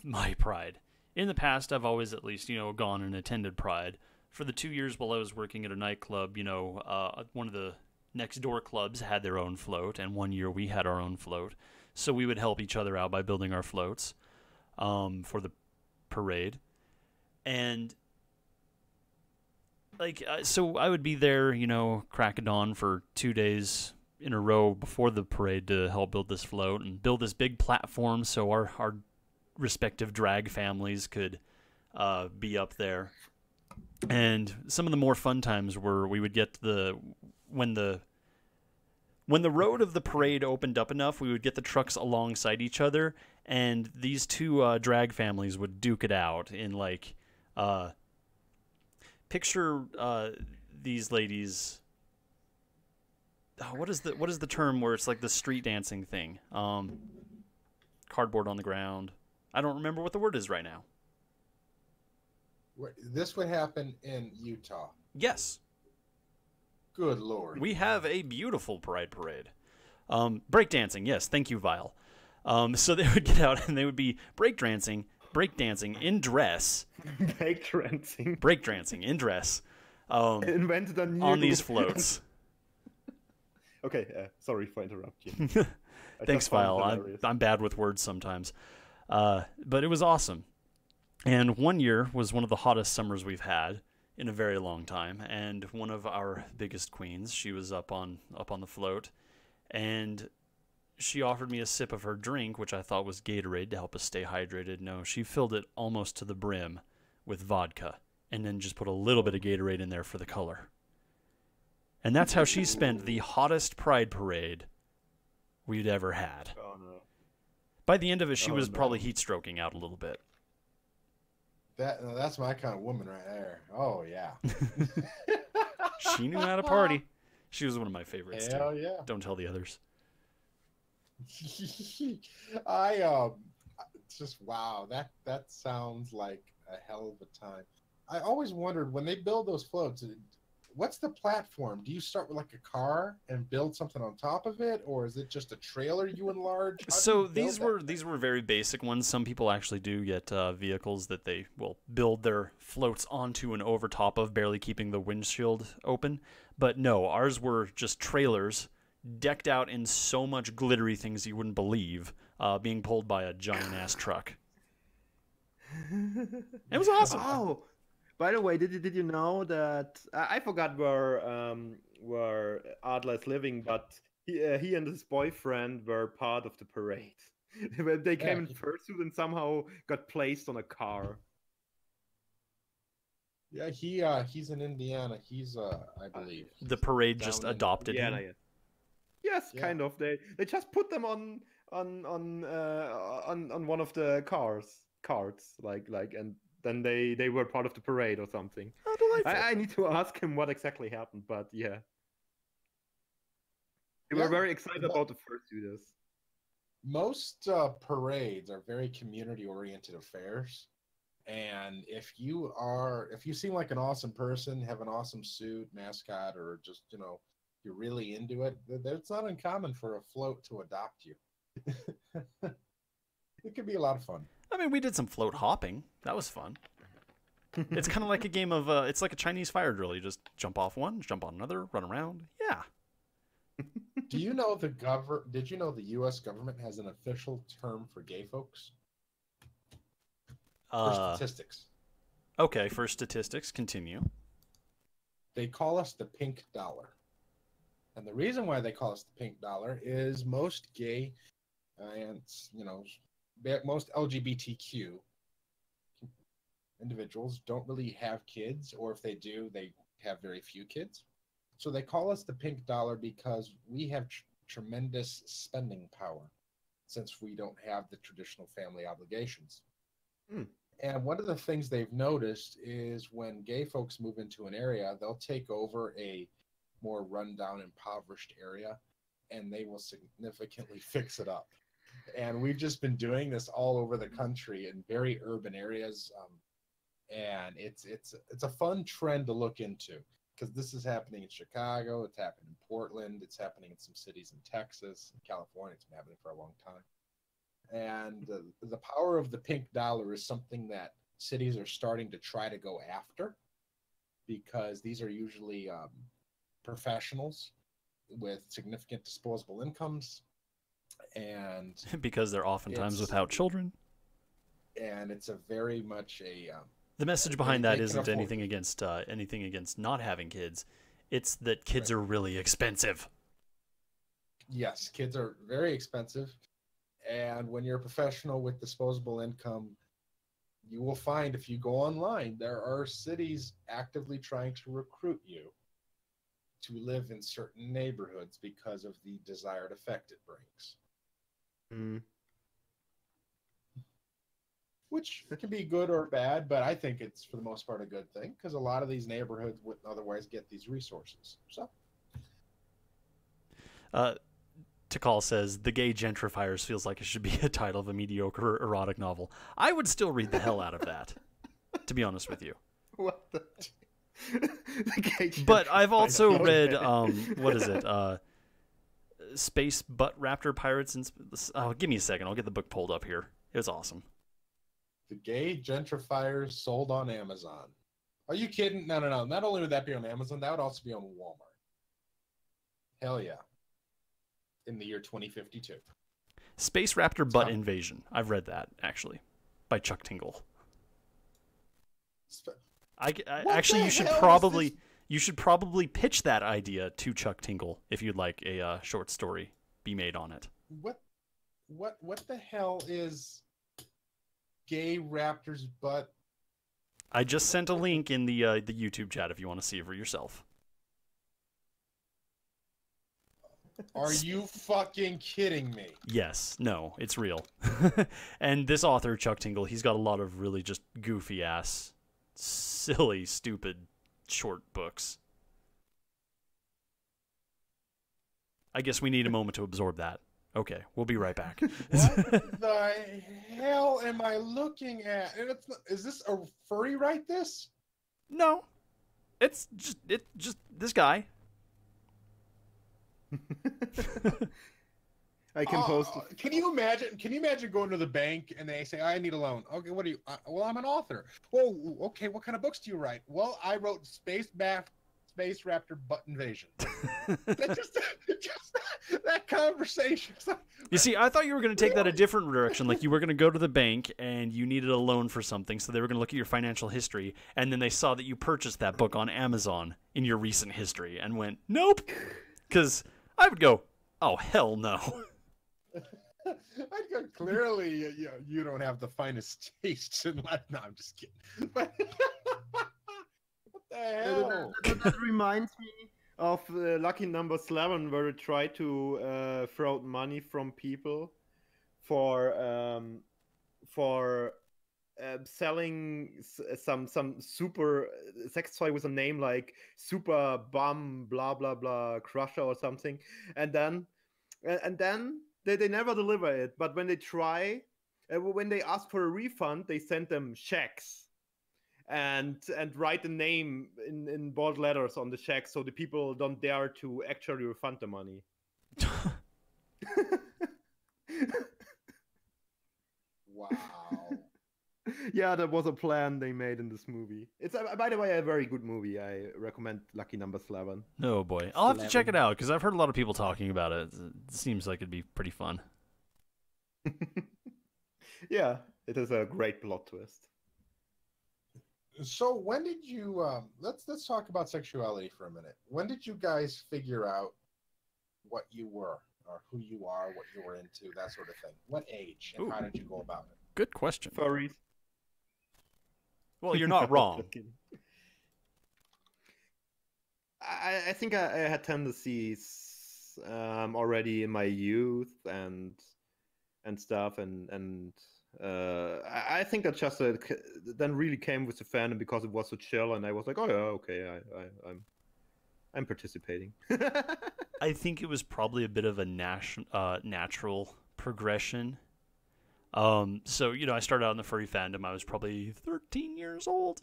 my Pride. In the past, I've always at least, you know, gone and attended Pride. for the 2 years while I was working at a nightclub, one of the next door clubs had their own float, and 1 year we had our own float. So we would help each other out by building our floats for the parade. And so I would be there, crack of dawn for 2 days in a row before the parade to help build this float and build this big platform so our respective drag families could be up there. And some of the more fun times were we would get when the road of the parade opened up enough, we would get the trucks alongside each other, and these two drag families would duke it out in picture these ladies. What is the term where it's like the street dancing thing? Cardboard on the ground. I don't remember what the word is right now. This would happen in Utah. Yes. Good Lord. We have a beautiful pride parade. Breakdancing, yes, thank you, Vile. So they would get out and they would be breakdancing in dress. Breakdancing in dress. Invented a new on these floats. Okay, sorry for interrupting. Thanks, Vile. I'm bad with words sometimes. But it was awesome. And 1 year was one of the hottest summers we've had in a very long time. And one of our biggest queens, she was up on the float, and she offered me a sip of her drink, which I thought was Gatorade to help us stay hydrated. No, she filled it almost to the brim with vodka, and then just put a little bit of Gatorade in there for the color. And that's how she spent the hottest pride parade we'd ever had. Oh, no. By the end of it, she was probably heat stroking out a little bit. That's my kind of woman right there. Oh, yeah. She knew how to party. She was one of my favorites, Hell too. yeah. Don't tell the others. Just wow, that sounds like a hell of a time. I always wondered when they build those floats, what's the platform? Do you start with like a car and build something on top of it, or is it just a trailer you enlarge? So these were very basic ones. Some people actually do get vehicles that they will build their floats onto and over top of, barely keeping the windshield open. But no, ours were just trailers decked out in so much glittery things you wouldn't believe, being pulled by a giant-ass truck. It was awesome. Oh, by the way, did you know that I forgot where Adler is living, but he and his boyfriend were part of the parade. They came in fursuit and somehow got placed on a car. Yeah, he's in Indiana. He's I believe the parade just adopted him. Yeah. Yes, yeah. Kind of. They just put them on one of the carts, like, and then they were part of the parade or something. Oh, delightful. I need to ask him what exactly happened, but yeah. They were very excited about the fursuiters. Most parades are very community-oriented affairs. And if you seem like an awesome person, have an awesome suit, mascot, or just, you're really into it, it's not uncommon for a float to adopt you. It could be a lot of fun. I mean, we did some float hopping. That was fun. It's kind of like a game of, it's like a Chinese fire drill. You just jump off one, jump on another, run around. Yeah. Did you know the U.S. government has an official term for gay folks? For statistics. Okay, for statistics, continue. They call us the pink dollar. And the reason why they call us the pink dollar is most gay and, most LGBTQ individuals don't really have kids, or if they do, they have very few kids. So they call us the pink dollar because we have tremendous spending power since we don't have the traditional family obligations. And one of the things they've noticed is when gay folks move into an area, they'll take over a more rundown, impoverished area, and they will significantly fix it up. And we've just been doing this all over the country in very urban areas. And it's a fun trend to look into, because this is happening in Chicago, it's happening in Portland, it's happening in some cities in Texas, in California. It's been happening for a long time. And the power of the pink dollar is something that cities are starting to try to go after. because these are usually professionals with significant disposable incomes, and because they're oftentimes it's without children. it's a very much a The message behind that they can isn't afford anything against not having kids. It's that kids are really expensive. yes, kids are very expensive, and when you're a professional with disposable income, you will find if you go online, there are cities actively trying to recruit you to live in certain neighborhoods because of the desired effect it brings. Mm. Which can be good or bad, but I think it's for the most part a good thing because a lot of these neighborhoods wouldn't otherwise get these resources. So, Tikal says, The Gay Gentrifiers feels like it should be a title of a mediocre erotic novel. I would still read the hell out of that, to be honest with you. What the? The gay But I've also gentrifiers. read, Okay. what is it? Space Butt Raptor Pirates. Give me a second. I'll get the book pulled up here. It was awesome. the Gay Gentrifiers sold on Amazon. Are you kidding? No. Not only would that be on Amazon, that would also be on Walmart. Hell yeah. In the year 2052. Space Raptor Butt Invasion. I've read that, actually, by Chuck Tingle. Actually, you should probably pitch that idea to Chuck Tingle if you'd like a short story be made on it. What the hell is Gay Raptor's Butt? I just sent a link in the YouTube chat if you want to see it for yourself. Are you fucking kidding me? Yes. No, it's real. And this author, Chuck Tingle, he's got a lot of really just goofy ass, silly, stupid short books. I guess we need a moment to absorb that. Okay, we'll be right back. What the hell am I looking at? And is this a furry write this? No. It's just this guy. I can post. Can you imagine going to the bank and they say, "I need a loan." Okay, what are you? Well, I'm an author. Well, okay, what kind of books do you write? Well, I wrote Space Raptor Butt Invasion. just that conversation. You see, I thought you were going to take that a different direction. Like you were going to go to the bank and you needed a loan for something, so they were going to look at your financial history, and then they saw that you purchased that book on Amazon in your recent history and went, "Nope," because I would go, "Oh hell no." I'd go, clearly, you don't have the finest tastes in life. No, I'm just kidding. But what the hell? That reminds me of Lucky Number 11, where they try to throw out money from people for selling some super sex toy with a name like Super Bum blah blah blah Crusher or something, and then they never deliver it. But when they try, when they ask for a refund, they send them checks and write the name in bold letters on the check, so the people don't dare to actually refund the money. Wow. Yeah, that was a plan they made in this movie. It's, by the way, a very good movie. I recommend Lucky Number 11. Oh boy, I'll have to check it out because I've heard a lot of people talking about it. It seems like it'd be pretty fun. Yeah, it is a great plot twist. So when did you let's talk about sexuality for a minute. When did you guys figure out what you were, or who you are, what you were into, that sort of thing? What age and how did you go about it? Good question. Furries. Well, you're not wrong. I think I had tendencies already in my youth and stuff, and I think that just then really came with the fandom because it was so chill, and I was like, oh yeah, okay, I'm participating. I think it was probably a bit of a natural progression. So, I started out in the furry fandom. I was probably 13 years old.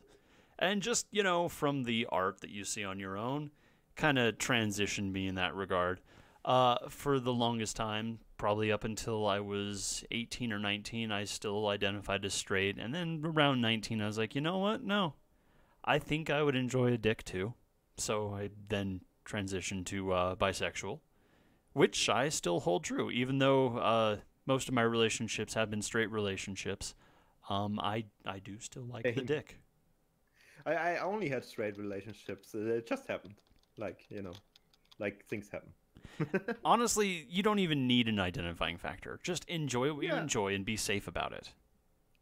And just, from the art that you see on your own, kind of transitioned me in that regard. For the longest time, probably up until I was 18 or 19, I still identified as straight. And then around 19, I was like, you know what? No. I think I would enjoy a dick too. So I then transitioned to bisexual, which I still hold true, even though most of my relationships have been straight relationships. I do still like the Same. dick. I only had straight relationships. It just happened. Like, like things happen. Honestly, you don't even need an identifying factor. Just enjoy what you Yeah. enjoy and be safe about it.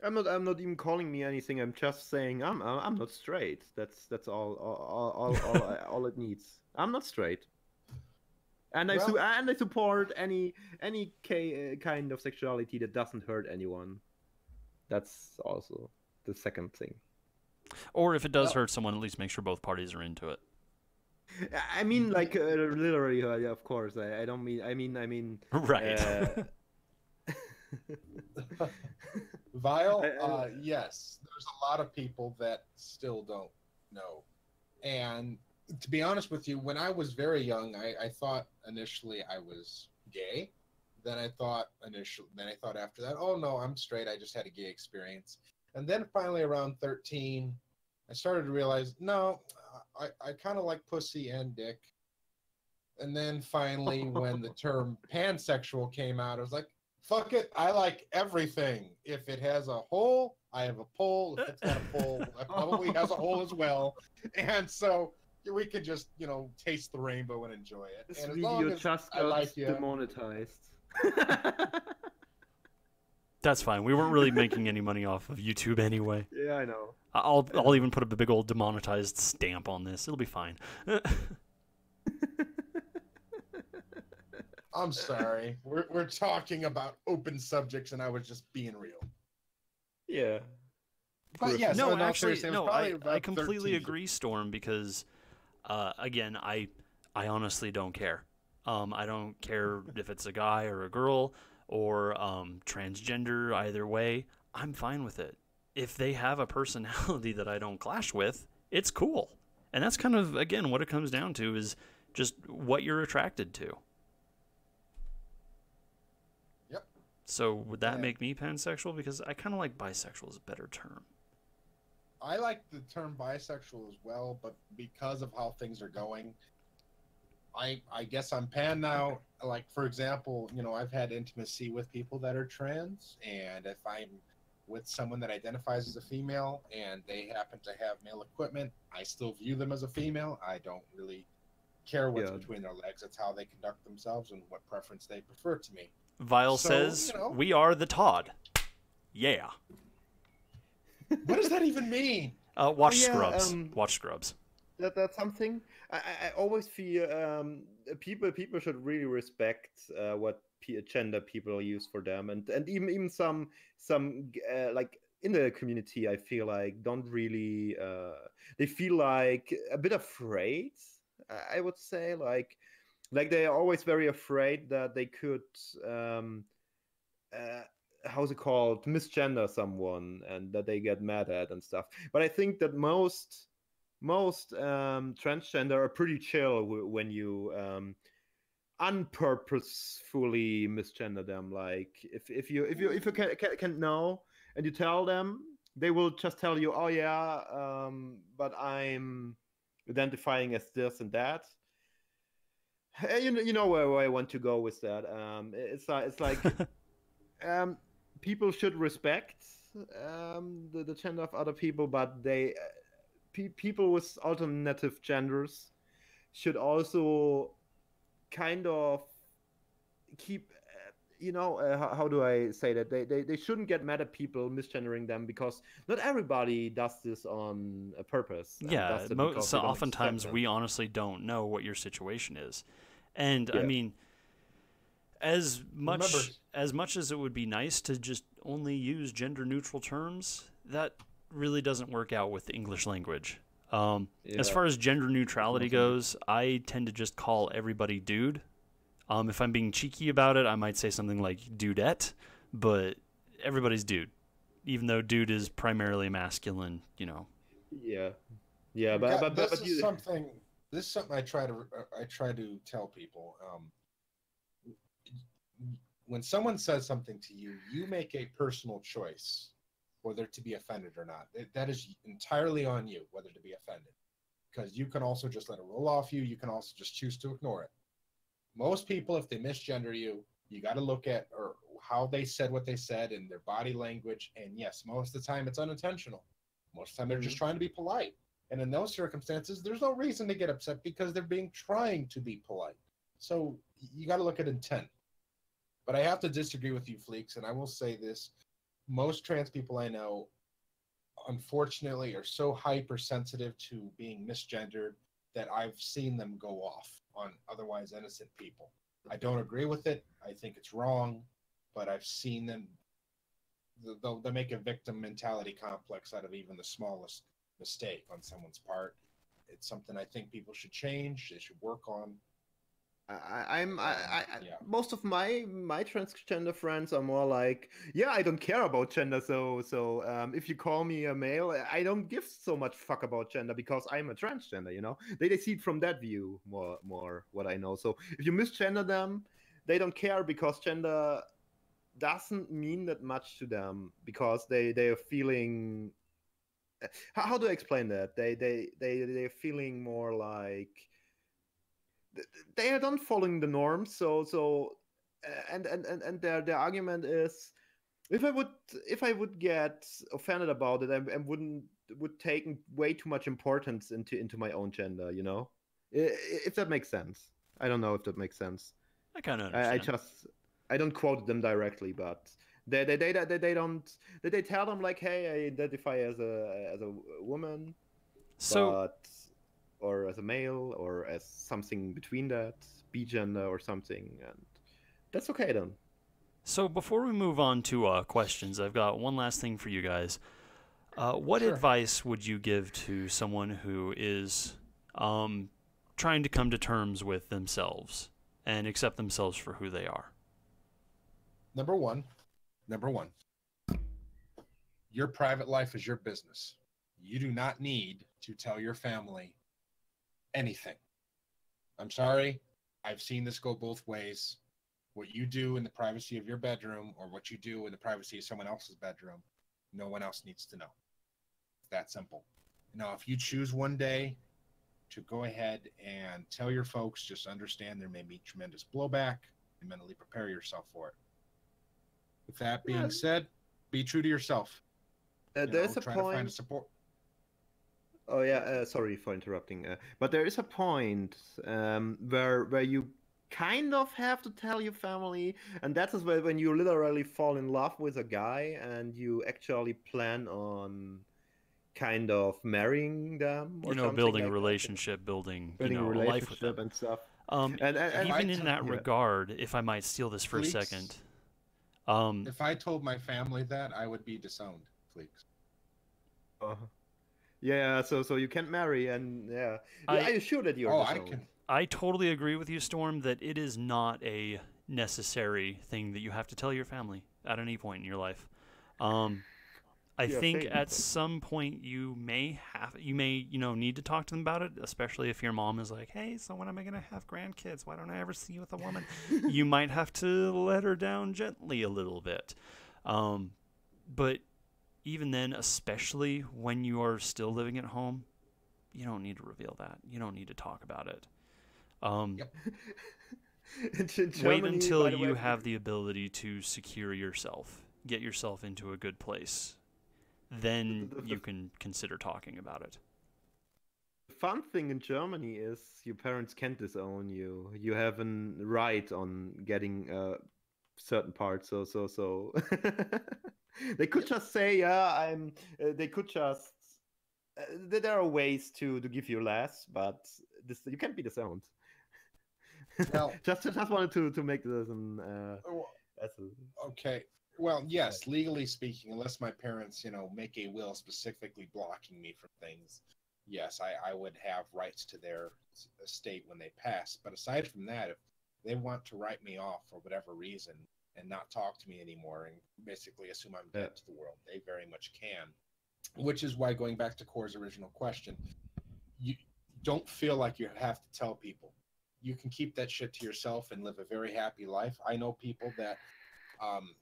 I'm not even calling me anything. I'm just saying I'm not straight. That's all it needs. I'm not straight. And Well, I support any kind of sexuality that doesn't hurt anyone. That's also the second thing. Or if it does well, hurt someone, at least make sure both parties are into it. I mean, like literally, yeah, of course. I don't mean. I mean. Right. Vile, I, yes, there's a lot of people that still don't know. And to be honest with you, when I was very young, I thought initially I was gay. Then I thought after that, oh no, I'm straight. I just had a gay experience. And then finally around 13, I started to realize, no, I kind of like pussy and dick. And then finally, when the term pansexual came out, I was like, fuck it, I like everything. If it has a hole, I have a pole. If it's got a pole, it probably has a hole as well. And so we could just, taste the rainbow and enjoy it. this And as video long as just I got like you, demonetized. That's fine. We weren't really making any money off of YouTube anyway. Yeah, I know. I'll even put up a big old demonetized stamp on this. It'll be fine. I'm sorry. We're talking about open subjects, and I was just being real. Yeah. But yes, No, in all actually, seriousness, it was no. probably I about completely 13. agree, Storm, because again, I honestly don't care. I don't care if it's a guy or a girl or transgender. Either way, I'm fine with it. If they have a personality that I don't clash with, it's cool. And that's kind of, again, what it comes down to is just what you're attracted to. Yep. So would that Yeah. make me pansexual? Because I kind of like bisexual is a better term. I like the term bisexual as well, but because of how things are going, I guess I'm pan now. Like, for example, I've had intimacy with people that are trans, and if I'm with someone that identifies as a female and they happen to have male equipment, I still view them as a female. I don't really care what's Yeah. between their legs. It's how they conduct themselves and what preference they prefer to me. Vile So, says, we are the Todd. Yeah. What does that even mean? Watch yeah, Scrubs. Watch Scrubs. That's something I always feel people should really respect what gender people use for them, and even some like in the community, I feel like don't really they feel like a bit afraid. I would say like they are always very afraid that they could uh, how's it called, misgender someone, and that they get mad at and stuff. But I think that most transgender are pretty chill when you unpurposefully misgender them. Like if you can know and you tell them, they will just tell you, oh yeah, but I'm identifying as this and that. You know where I want to go with that. It's like people should respect the gender of other people, but they people with alternative genders should also kind of keep how do I say that they shouldn't get mad at people misgendering them, because not everybody does this on a purpose and Yeah, does it because so they don't oftentimes accept we them. honestly don't know what your situation is. And I Yeah. mean, as Remember, much as it would be nice to just only use gender neutral terms, that really doesn't work out with the English language. As Yeah. far as gender neutrality Awesome. goes, I tend to just call everybody dude. If I'm being cheeky about it, I might say something like dudette, but everybody's dude, even though dude is primarily masculine. Yeah, yeah, this but is you something. This is something I try to tell people. When someone says something to you, you make a personal choice whether to be offended or not. That is entirely on you, whether to be offended. Because you can also just let it roll off you. You can also just choose to ignore it. Most people, if they misgender you, you got to look at or how they said what they said and their body language. And yes, most of the time it's unintentional. Most of the time they're just trying to be polite. And in those circumstances, there's no reason to get upset because they're trying to be polite. So you got to look at intent. But I have to disagree with you, Fleeks, and I will say this. Most trans people I know, unfortunately, are so hypersensitive to being misgendered that I've seen them go off on otherwise innocent people. I don't agree with it. I think it's wrong, but I've seen them. They'll make a victim mentality complex out of even the smallest mistake on someone's part. It's something I think people should change. They should work on. I most of my transgender friends are more like, yeah, I don't care about gender, so if you call me a male, I don't give so much fuck about gender because I'm a transgender, you know. They see it from that view more what I know. So if you misgender them, they don't care because gender doesn't mean that much to them because they are feeling. How do I explain that? They're feeling more like they are not following the norms. And their argument is if I would get offended about it, I would take way too much importance into my own gender, you know. If that makes sense. I don't know if that makes sense. I kind of understand. I don't quote them directly, but they don't they tell them like, hey, I identify as a woman, So or as a male or as something between that, B gender or something, and that's okay then. So before we move on to questions, I've got one last thing for you guys. What Sure. advice would you give to someone who is trying to come to terms with themselves and accept themselves for who they are? Number one, your private life is your business. You do not need to tell your family anything. I'm sorry. I've seen this go both ways. What you do in the privacy of your bedroom or what you do in the privacy of someone else's bedroom, no one else needs to know. It's that simple. Now, if you choose one day to go ahead and tell your folks, just understand there may be tremendous blowback and mentally prepare yourself for it. With that being said, be true to yourself. There's a try point. to find a support. Oh yeah, sorry for interrupting. But there is a point where you kind of have to tell your family, and that is when you literally fall in love with a guy and you actually plan on kind of marrying them or something Building a like relationship, building a a life with them. relationship and stuff. And even in that yeah. regard, if I might steal this for a Fleeks, second, if I told my family that, I would be disowned, Fleeks. Yeah, so you can't marry, and yeah, I- are you sure that you're I disowned? can. I totally agree with you, Storm, that it is not a necessary thing that you have to tell your family at any point in your life. I Yeah, think same. at some point you may need to talk to them about it, especially if your mom is like, hey, so when am I going to have grandkids? Why don't I ever see you with a woman? You might have to let her down gently a little bit. But even then, especially when you are still living at home, you don't need to reveal that. You don't need to talk about it. Yep. In Germany, Wait by until the you way, have the ability to secure yourself, get yourself into a good place. Then you can consider talking about it. the fun thing in Germany is your parents can't disown you. You have a right on getting certain parts. So they could just say, yeah, I'm. They could just. There are ways to give you less, but you can't be disowned. Well, just wanted to make this okay. Well, yes, legally speaking, unless my parents, make a will specifically blocking me from things, yes, I would have rights to their estate when they pass. But aside from that, if they want to write me off for whatever reason and not talk to me anymore and basically assume I'm dead to the world, they very much can. Which is why, going back to Core's original question, you don't feel like you have to tell people. You can keep that shit to yourself and live a very happy life. I know people that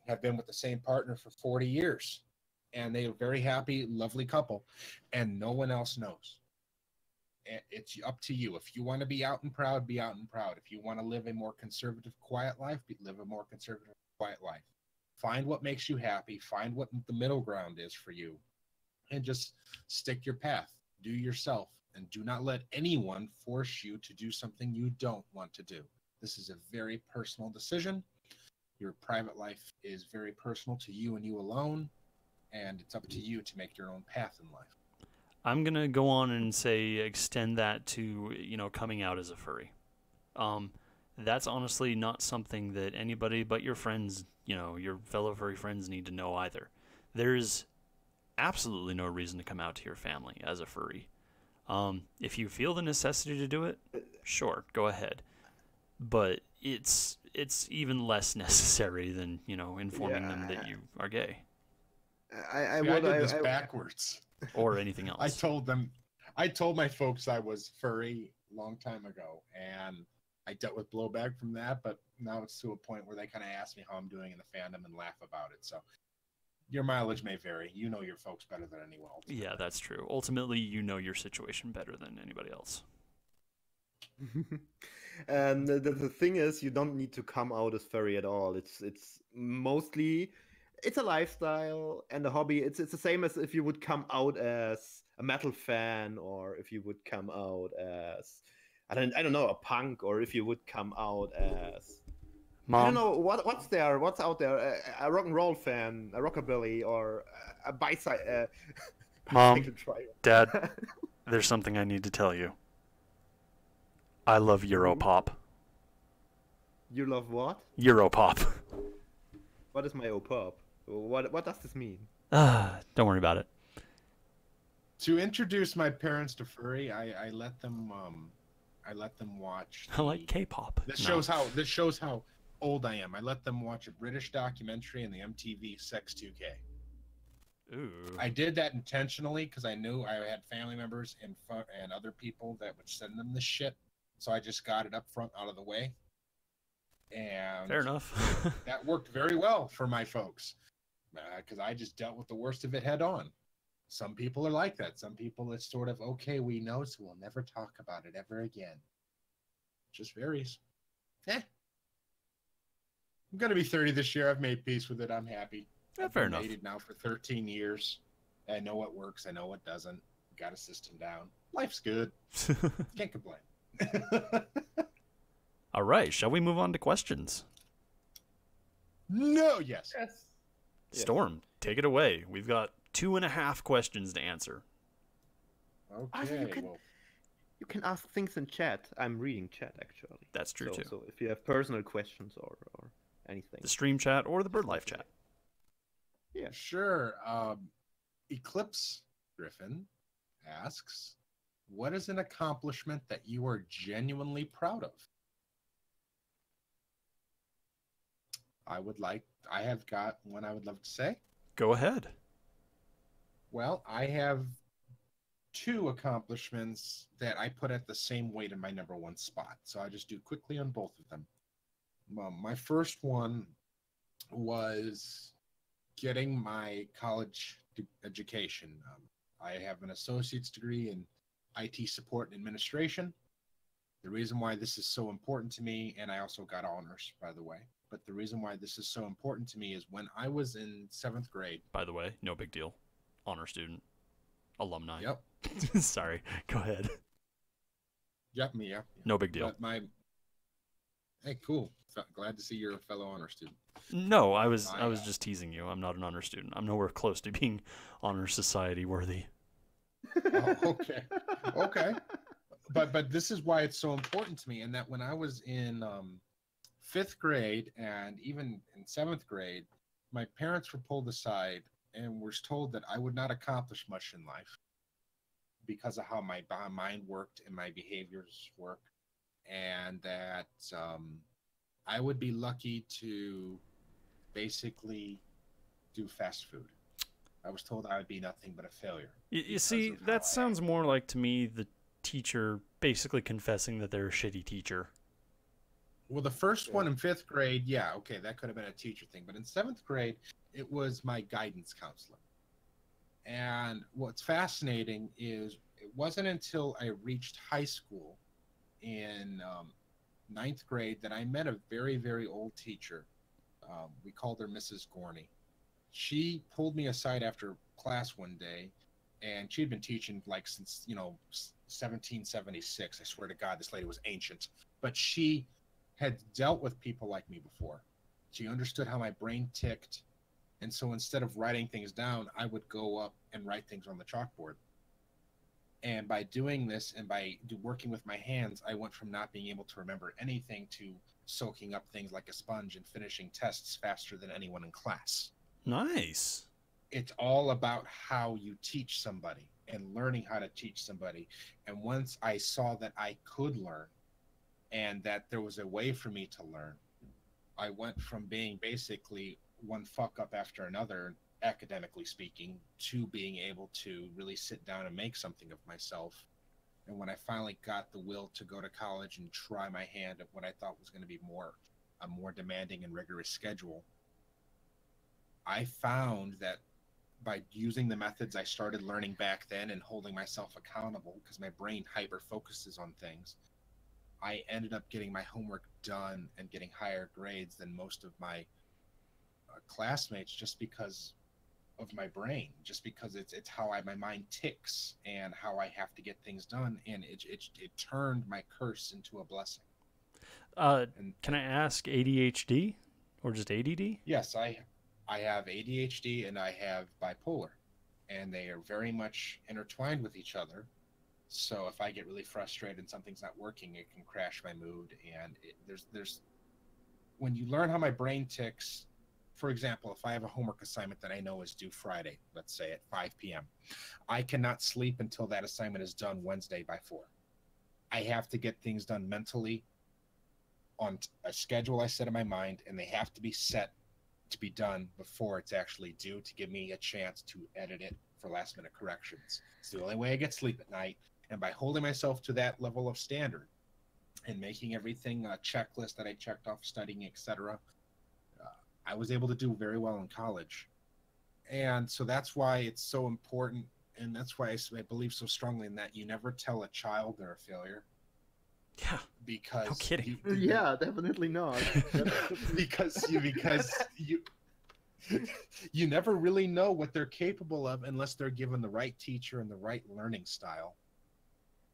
have been with the same partner for 40 years and they're a very happy, lovely couple, and no one else knows. It's up to you. If you want to be out and proud, be out and proud. If you want to live a more conservative, quiet life, live a more conservative, quiet life. Find what makes you happy. Find what the middle ground is for you, and just stick your path. Do yourself, and do not let anyone force you to do something you don't want to do. This is a very personal decision. Your private life is very personal to you and you alone, and it's up to you to make your own path in life. I'm going to go on and say extend that to, coming out as a furry. That's honestly not something that anybody but your friends, your fellow furry friends need to know either. There's absolutely no reason to come out to your family as a furry. If you feel the necessity to do it, sure, go ahead. But it's even less necessary than, informing them that you are gay. I did this backwards. Or anything else. I told my folks I was furry a long time ago, and I dealt with blowback from that, but now it's to a point where they kind of ask me how I'm doing in the fandom and laugh about it. So your mileage may vary. You know your folks better than anyone else. Yeah, that's true. Ultimately, you know your situation better than anybody else. And the thing is, you don't need to come out as furry at all. It's mostly, it's a lifestyle and a hobby. It's the same as if you would come out as a metal fan, or if you would come out as I don't know, a punk, or if you would come out as Mom. I don't know what's out there, a rock and roll fan, a rockabilly, or a bicycle. Mom, Dad, there's something I need to tell you. I love Europop. You love what? Europop. What is my Opop? What does this mean? Don't worry about it. To introduce my parents to furry, I let them watch. I like K-pop. This shows how old I am. I let them watch a British documentary in the MTV Sex 2K. Ooh. I did that intentionally because I knew I had family members and other people that would send them this shit. So I just got it up front, out of the way. And fair enough. that worked very well for my folks, because I just dealt with the worst of it head on. Some people are like that. Some people, it's sort of, okay, we know, so we'll never talk about it ever again. It just varies. I'm going to be 30 this year. I've made peace with it. I'm happy. Yeah, fair enough. I've dated now for 13 years. I know what works. I know what doesn't. Got a system down. Life's good. Can't complain. All right. Shall we move on to questions? No. Yes. Storm, take it away. We've got 2.5 questions to answer. Okay. You can ask things in chat. I'm reading chat, actually. That's true, too. So if you have personal questions or anything. The stream chat or the Burd.Life chat. Yeah. Sure. Eclipse Griffin asks, what is an accomplishment that you are genuinely proud of? I have got one I would love to say. Go ahead. Well, I have 2 accomplishments that I put at the same weight in my number 1 spot. So I just do quickly on both of them. My first one was getting my college education. I have an associate's degree in IT support and administration. The reason why this is so important to me, and I also got honors, by the way, but the reason why this is so important to me is when I was in 7th grade. By the way, no big deal. Honor student. Alumni. Yep. Sorry. Go ahead. Yep, me, yeah. No big deal. Hey, cool. Glad to see you're a fellow honor student. No, I was just teasing you. I'm not an honor student. I'm nowhere close to being honor society worthy. Oh, okay. Okay. But this is why it's so important to me, and that when I was in 5th grade and even in 7th grade, my parents were pulled aside and were told that I would not accomplish much in life because of how my mind worked and my behaviors work, and that I would be lucky to basically do fast food. I was told I would be nothing but a failure. You see, that sounds more like, to me, the teacher basically confessing that they're a shitty teacher. Well, the first one in 5th grade, yeah, okay, that could have been a teacher thing. But in 7th grade, it was my guidance counselor. And what's fascinating is it wasn't until I reached high school in ninth grade that I met a very, very old teacher. We called her Mrs. Gorney. She pulled me aside after class one day, and she'd been teaching like since 1776. I swear to God, this lady was ancient, but she had dealt with people like me before. She understood how my brain ticked, and so instead of writing things down, I would go up and write things on the chalkboard. And by doing this and by working with my hands, I went from not being able to remember anything to soaking up things like a sponge and finishing tests faster than anyone in class. Nice. It's all about how you teach somebody and learning how to teach somebody. And once I saw that I could learn and that there was a way for me to learn, I went from being basically one fuck up after another, academically speaking, to being able to really sit down and make something of myself. And when I finally got the will to go to college and try my hand at what I thought was going to be a more demanding and rigorous schedule, I found that by using the methods I started learning back then and holding myself accountable, because my brain hyper focuses on things, I ended up getting my homework done and getting higher grades than most of my classmates, just because of my brain, just because it's how my mind ticks and how I have to get things done, and it turned my curse into a blessing. Can I ask ADHD or just ADD? Yes, I have ADHD and I have bipolar, and they are very much intertwined with each other. So if I get really frustrated and something's not working, it can crash my mood. And there's when you learn how my brain ticks. For example, if I have a homework assignment that I know is due Friday, let's say at 5 p.m., I cannot sleep until that assignment is done Wednesday by 4. I have to get things done mentally on a schedule I set in my mind, and they have to be set to be done before it's actually due to give me a chance to edit it for last minute corrections. It's the only way I get sleep at night. And by holding myself to that level of standard and making everything a checklist that I checked off, studying, etc., I was able to do very well in college. And so that's why it's so important. And that's why I believe so strongly in that you never tell a child they're a failure. Yeah. Because no kidding. Yeah, definitely not. because you never really know what they're capable of unless they're given the right teacher and the right learning style.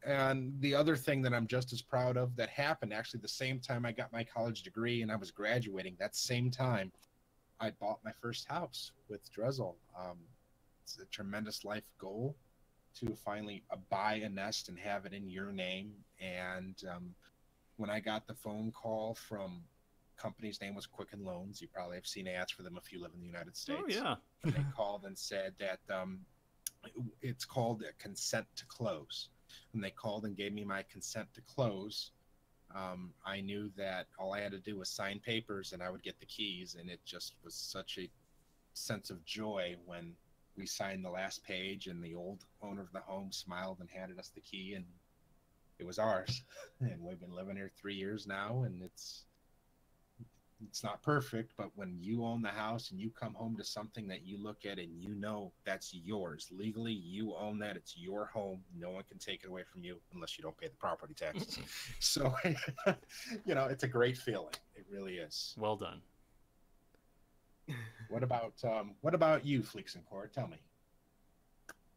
And the other thing that I'm just as proud of that happened actually the same time I got my college degree and I was graduating, that same time I bought my first house with Drizzle. It's a tremendous life goal to finally buy a nest and have it in your name. And when I got the phone call from company's name was Quicken Loans, you probably have seen ads for them if you live in the United States. Oh, yeah. And they called and said that it's called a consent to close. When they called and gave me my consent to close, I knew that all I had to do was sign papers and I would get the keys. And it just was such a sense of joy when we signed the last page and the old owner of the home smiled and handed us the key, and it was ours. And we've been living here 3 years now, and it's not perfect, but when you own the house and you come home to something that you look at and you know that's yours, legally you own that, it's your home, no one can take it away from you unless you don't pay the property taxes. So it's a great feeling. It really is. Well done. What about you, Fleeks and Core? Tell me,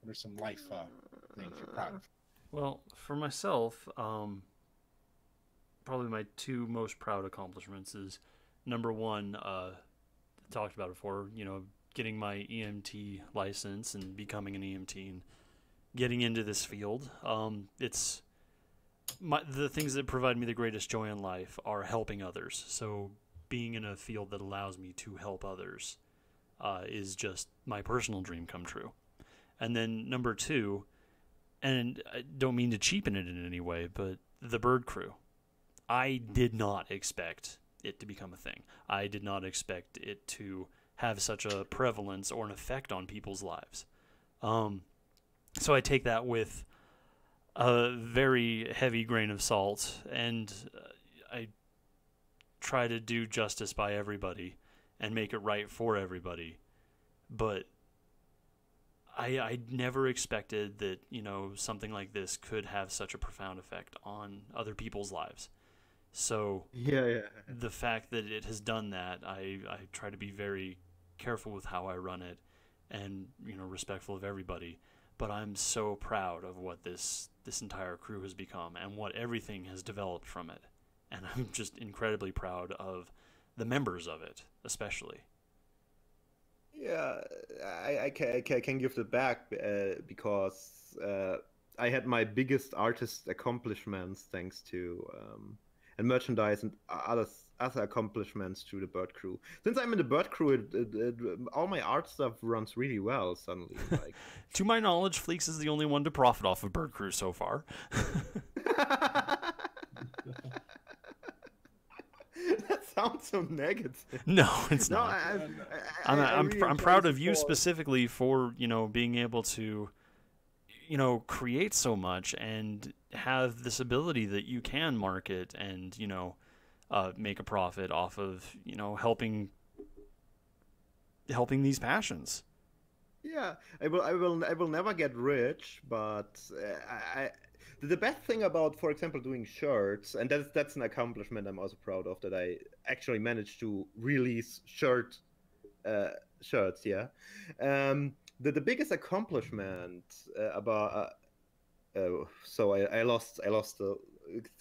what are some life things you're proud of? Well, for myself, probably my two most proud accomplishments is number one, I talked about it before, getting my EMT license and becoming an EMT and getting into this field. It's the things that provide me the greatest joy in life are helping others. So being in a field that allows me to help others is just my personal dream come true. And then number two, and I don't mean to cheapen it in any way, but the Burd crew. I did not expect it to become a thing. I did not expect it to have such a prevalence or an effect on people's lives. So I take that with a very heavy grain of salt, and I try to do justice by everybody and make it right for everybody. But I never expected that, something like this could have such a profound effect on other people's lives. So Yeah. the fact that it has done that, I try to be very careful with how I run it and, respectful of everybody. But I'm so proud of what this entire crew has become and what everything has developed from it. And I'm just incredibly proud of the members of it, especially. Yeah, I can give that back because I had my biggest artist accomplishments thanks to and merchandise and other accomplishments through the Bird crew. Since I'm in the Bird crew, all my art stuff runs really well suddenly. Like, to my knowledge, Fleeks is the only one to profit off of Bird Crew so far. That sounds so negative. No, it's No, not. I I'm really proud enjoy of you support. specifically for being able to create so much and have this ability that you can market and make a profit off of helping these passions. Yeah, I will never get rich, but the best thing about, for example, doing shirts, and that's an accomplishment I'm also proud of, that I actually managed to release shirts. Yeah, the biggest accomplishment about so I lost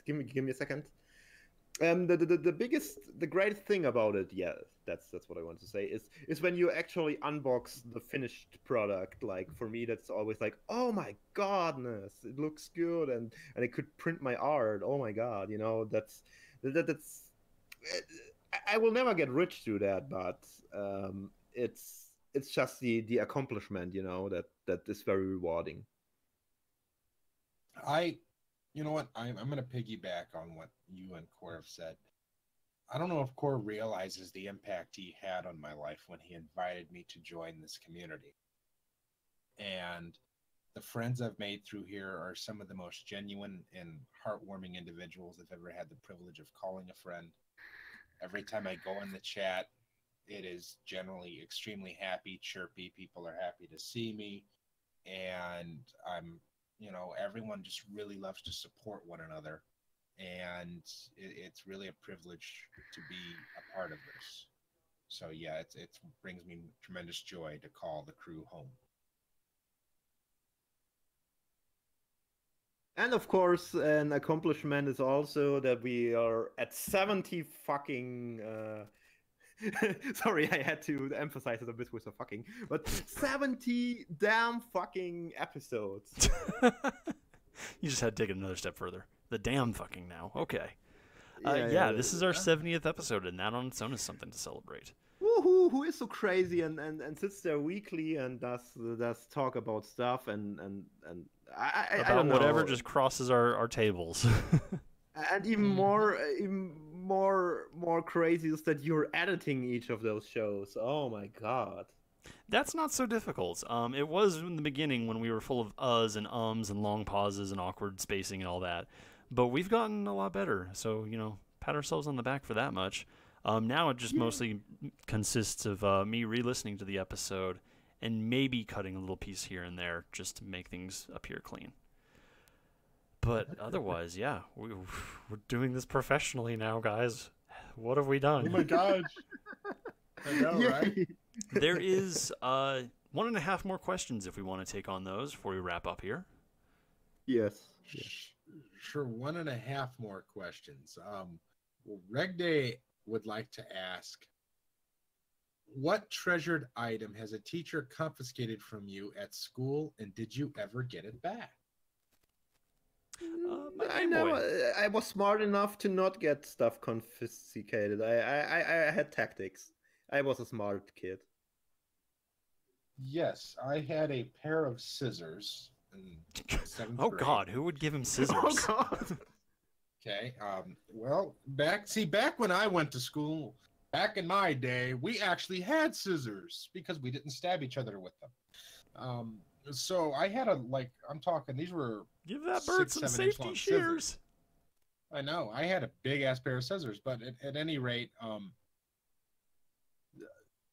give me a second. The biggest, the greatest thing about it, yeah, that's what I want to say, is when you actually unbox the finished product. Like, for me, that's always like, oh my godness, it looks good, and I could print my art. Oh my god, that's I will never get rich through that, but it's just the accomplishment, that is very rewarding. You know what? I'm going to piggyback on what you and Core have said. I don't know if Core realizes the impact he had on my life when he invited me to join this community. And the friends I've made through here are some of the most genuine and heartwarming individuals I've ever had the privilege of calling a friend. Every time I go in the chat, it is generally extremely happy, chirpy. People are happy to see me. And everyone just really loves to support one another. And it's really a privilege to be a part of this. So yeah, it brings me tremendous joy to call the crew home. And of course, an accomplishment is also that we are at 70 fucking. Sorry, I had to emphasize it a bit with the fucking, but 70 damn fucking episodes. You just had to take it another step further. The damn fucking now. Okay. Yeah, this is our 70th episode, and that on its own is something to celebrate. Who is so crazy and sits there weekly and does talk about stuff and I don't know. Whatever just crosses our tables. And even more crazy is that you're editing each of those shows. Oh my god. That's not so difficult. It was in the beginning when we were full of uhs and ums and long pauses and awkward spacing and all that. But we've gotten a lot better. So, pat ourselves on the back for that much. Now it just mostly consists of me re-listening to the episode and maybe cutting a little piece here and there just to make things appear clean. But otherwise, yeah, we're doing this professionally now, guys. What have we done? Oh my gosh. I know, right? There is 1.5 more questions if we want to take on those before we wrap up here. Yes. Sure, 1.5 more questions. Reg Day would like to ask, what treasured item has a teacher confiscated from you at school, and did you ever get it back? I was smart enough to not get stuff confiscated. I had tactics. I was a smart kid. Yes, I had a pair of scissors in 7th Oh grade. God, who would give him scissors? Oh god. Okay. Well, back when I went to school, back in my day, we actually had scissors because we didn't stab each other with them. So I had I'm talking, these were Give that bird some 6-7 inch safety long shears. scissors. I know. I had a big ass pair of scissors, but at any rate,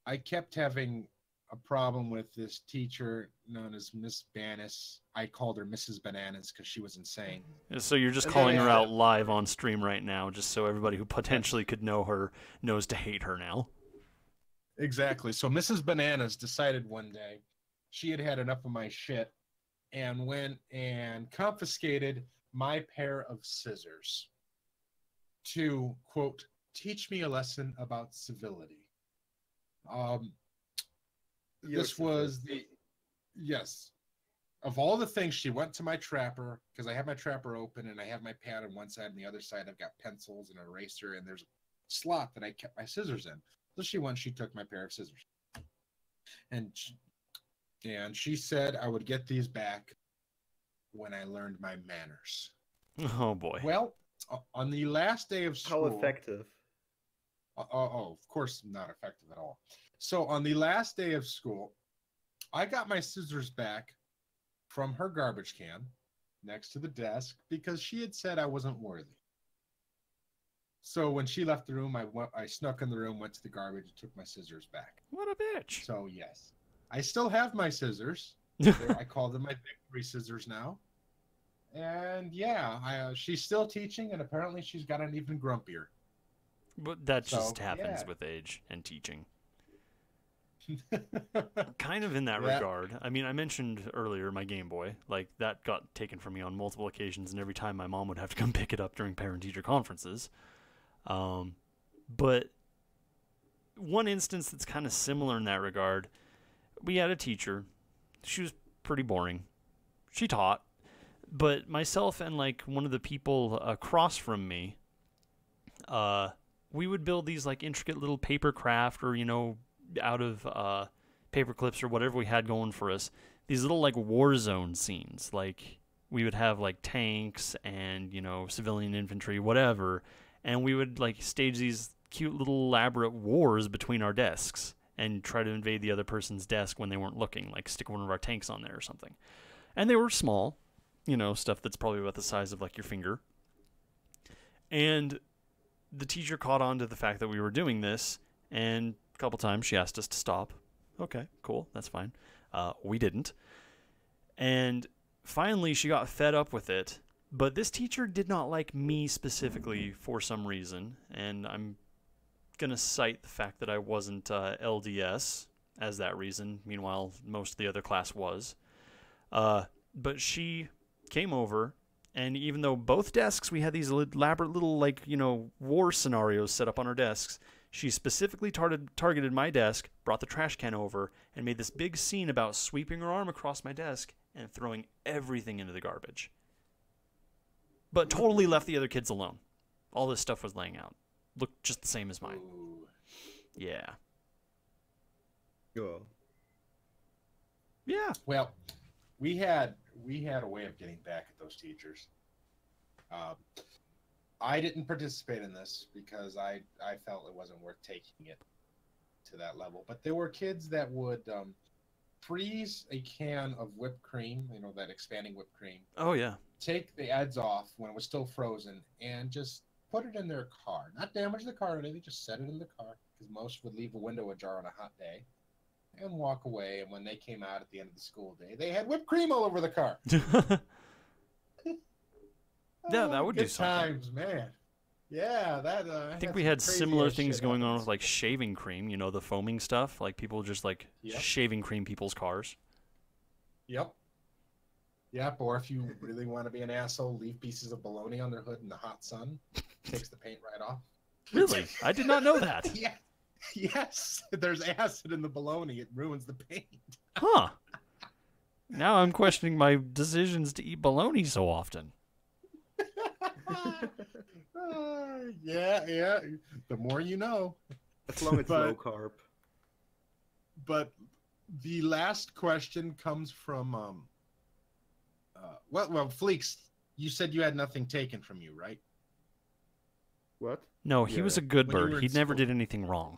I kept having a problem with this teacher known as Miss Banis. I called her Mrs. Bananas because she was insane. So you're just And calling then her I out live on stream right now, just so everybody who potentially could know her knows to hate her now. Exactly. So Mrs. Bananas decided one day she had had enough of my shit and went and confiscated my pair of scissors to, quote, teach me a lesson about civility. This was the, yes. Of all the things, she went to my trapper, because I have my trapper open and I have my pad on one side and the other side I've got pencils and an eraser, and there's a slot that I kept my scissors in. So she took my pair of scissors. And she said I would get these back when I learned my manners. Oh boy. Well, on the last day of school... How effective? Of course not effective at all. So on the last day of school, I got my scissors back from her garbage can next to the desk because she had said I wasn't worthy. So when she left the room, I snuck in the room, went to the garbage, and took my scissors back. What a bitch. So yes, I still have my scissors. I call them my victory scissors now. And yeah, she's still teaching, and apparently she's got an even grumpier. But that just happens with age and teaching. Kind of in that regard. I mean, I mentioned earlier my Game Boy. Like, that got taken from me on multiple occasions, and every time my mom would have to come pick it up during parent-teacher conferences. But one instance that's kind of similar in that regard, we had a teacher. She was pretty boring. She taught. But myself and, like, one of the people across from me, we would build these, like, intricate little paper craft or, you know, out of paper clips or whatever we had going for us, these little like war zone scenes. Like we would have like tanks and, you know, civilian infantry, whatever, and we would like stage these cute little elaborate wars between our desks and try to invade the other person's desk when they weren't looking, like stick one of our tanks on there or something. And they were small, you know, stuff that's probably about the size of like your finger. And the teacher caught on to the fact that we were doing this, and a couple times she asked us to stop. Okay, cool, that's fine. We didn't. And finally she got fed up with it, but this teacher did not like me specifically for some reason, and I'm going to cite the fact that I wasn't LDS as that reason. Meanwhile, most of the other class was. But she came over, and even though both desks, we had these elaborate little, like, you know, war scenarios set up on our desks, she specifically targeted my desk, brought the trash can over, and made this big scene about sweeping her arm across my desk and throwing everything into the garbage. But totally left the other kids alone. All this stuff was laying out. Looked just the same as mine. Ooh. Yeah. Cool. Yeah. Well, we had a way of getting back at those teachers. I didn't participate in this because I felt it wasn't worth taking it to that level. But there were kids that would freeze a can of whipped cream, you know, that expanding whipped cream. Oh, yeah. Take the ends off when it was still frozen and just put it in their car. Not damage the car or anything, just set it in the car, because most would leave a window ajar on a hot day and walk away. And when they came out at the end of the school day, they had whipped cream all over the car. Yeah, that would do good something. times, man. Yeah, that. I think we had similar things going on with like shaving cream, you know, the foaming stuff. Like people just like shaving cream people's cars. Yep. Yep. Or if you really want to be an asshole, leave pieces of bologna on their hood in the hot sun. Takes the paint right off. Really? I did not know that. Yeah. Yes. There's acid in the bologna. It ruins the paint. Huh. Now I'm questioning my decisions to eat bologna so often. Yeah. The more you know. As long as it's low carb. But the last question comes from well, Fleeks, you said you had nothing taken from you, right? What? No, he was a good When you bird. were He in never school. did anything wrong.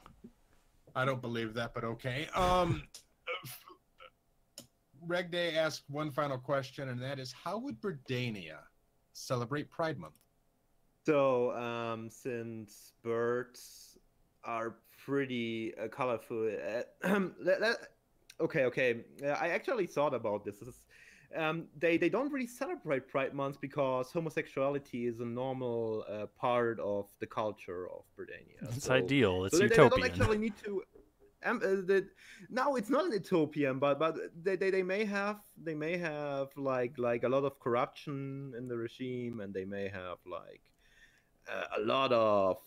I don't believe that, but okay. Reg Day asked one final question, and that is, how would Birdania celebrate Pride Month? So, since birds are pretty colorful, Okay. I actually thought about this. They don't really celebrate Pride Month because homosexuality is a normal part of the culture of Britannia. It's So ideal. It's they don't utopian. actually need to. No, it's not an utopian, but they may have like a lot of corruption in the regime, and they may have like a lot of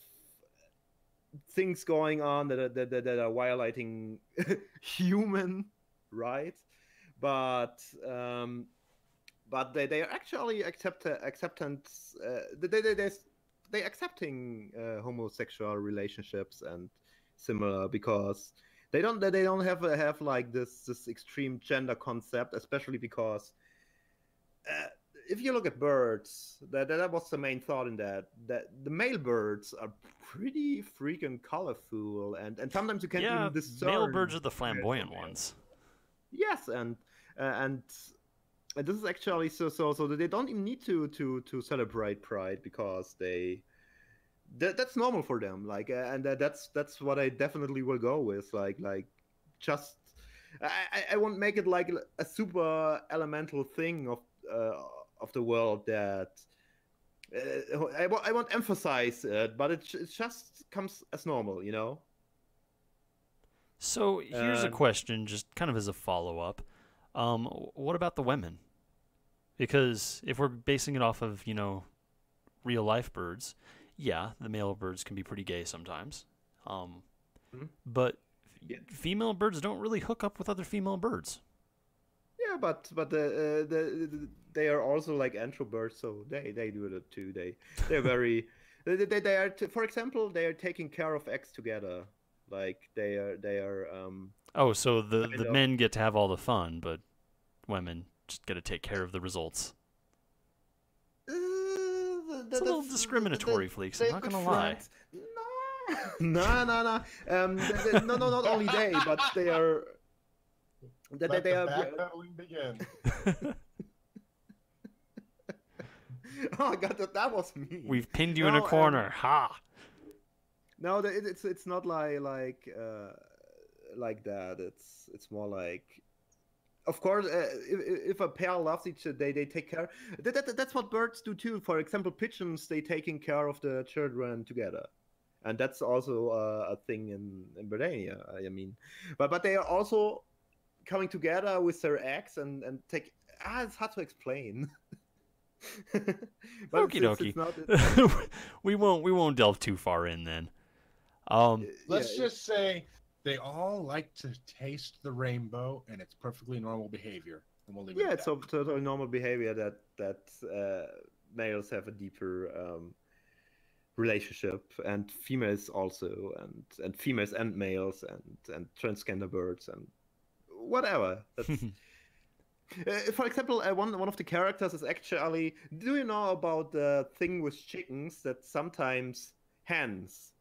things going on that are violating human rights, but they are actually acceptance. They accepting homosexual relationships and similar because they don't have like this extreme gender concept, especially because if you look at birds, that was the main thought in that the male birds are pretty freaking colorful, and sometimes you can't Yeah, even discern. male birds are the flamboyant ones. Yes, and this is actually so they don't even need to celebrate Pride because that's normal for them. Like, and that's what I definitely will go with. Like just I won't make it like a super elemental thing of the world that I won't emphasize it, but it just comes as normal, you know. So here's a question, just kind of as a follow-up. What about the women? Because if we're basing it off of, real life birds, yeah, the male birds can be pretty gay sometimes. But female birds don't really hook up with other female birds. Yeah, but they are also like antrobirds, so they do it too. They're very they are for example, they are taking care of eggs together. Like they are Oh, so the men get to have all the fun, but women just get to take care of the results. It's a little discriminatory, Fleeks. I'm not gonna lie. No. No, not only they, but they are. Let the backpedaling begin. Oh God, that was me. We've pinned you in a corner. Ha! No, it's not like that. It's more like, of course, if a pair loves each other, they take care. That's what birds do too. For example, pigeons, they taking care of the children together, and that's also a thing in Britannia. I mean, but they are also coming together with their eggs and take. It's hard to explain. Okie dokie. We won't delve too far in then. Let's just say they all like to taste the rainbow, and it's perfectly normal behavior. And we'll leave it at it's totally normal behavior that males have a deeper relationship, and females also, and females and males and transgender birds and whatever. That's, for example, one of the characters is actually. Do you know about the thing with chickens that sometimes hens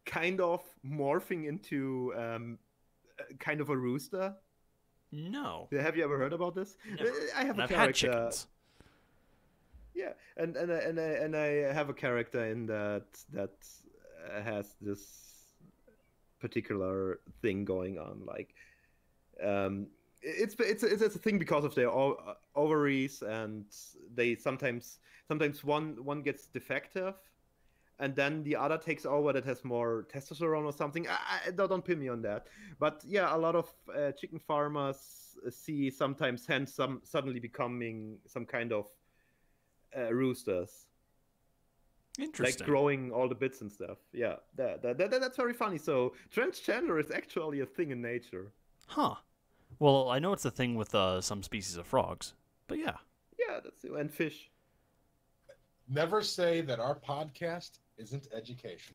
kind of morphing into kind of a rooster? No. Have you ever heard about this? Never. I have and a I've character. had chickens. Yeah, and I have a character in that has this particular thing going on. Like, it's a thing because of their ovaries, and they sometimes one gets defective, and then the other takes over that has more testosterone or something. I don't pin me on that, but yeah, a lot of chicken farmers see sometimes hens suddenly becoming some kind of roosters. Interesting. Like growing all the bits and stuff. Yeah, that's very funny. So transgender is actually a thing in nature. Huh. Well, I know it's a thing with some species of frogs, but yeah. Yeah, and fish. Never say that our podcast isn't education.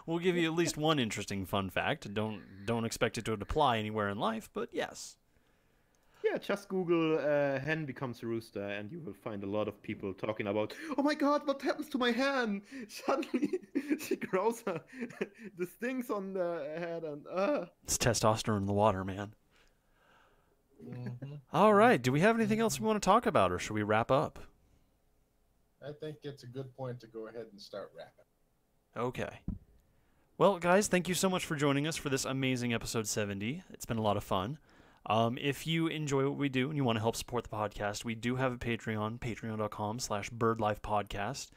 We'll give you at least one interesting fun fact. Don't expect it to apply anywhere in life, but yes. Yeah, just Google hen becomes a rooster, and you will find a lot of people talking about, oh my God, what happens to my hen? Suddenly she grows the stings on the head, and It's testosterone in the water, man. Mm-hmm. All right. Do we have anything else we want to talk about, or should we wrap up? I think it's a good point to go ahead and start wrapping. Okay. Well, guys, thank you so much for joining us for this amazing episode 70. It's been a lot of fun. If you enjoy what we do and you want to help support the podcast, we do have a Patreon, patreon.com/Burd.Life podcast.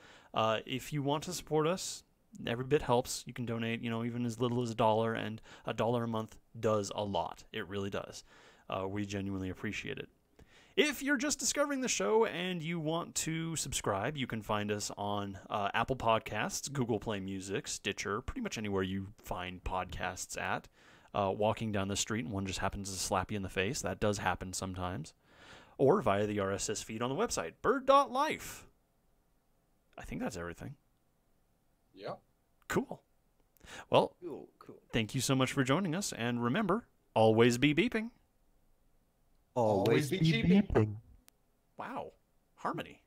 If you want to support us, every bit helps. You can donate, even as little as $1, and $1 a month does a lot. It really does. We genuinely appreciate it. If you're just discovering the show and you want to subscribe, you can find us on Apple Podcasts, Google Play Music, Stitcher, pretty much anywhere you find podcasts at. Walking down the street and one just happens to slap you in the face. That does happen sometimes. Or via the RSS feed on the website, Burd.Life. I think that's everything. Yep. Cool. Well, Cool. thank you so much for joining us. And remember, always be beeping. Always be cheaping. Wow. Harmony.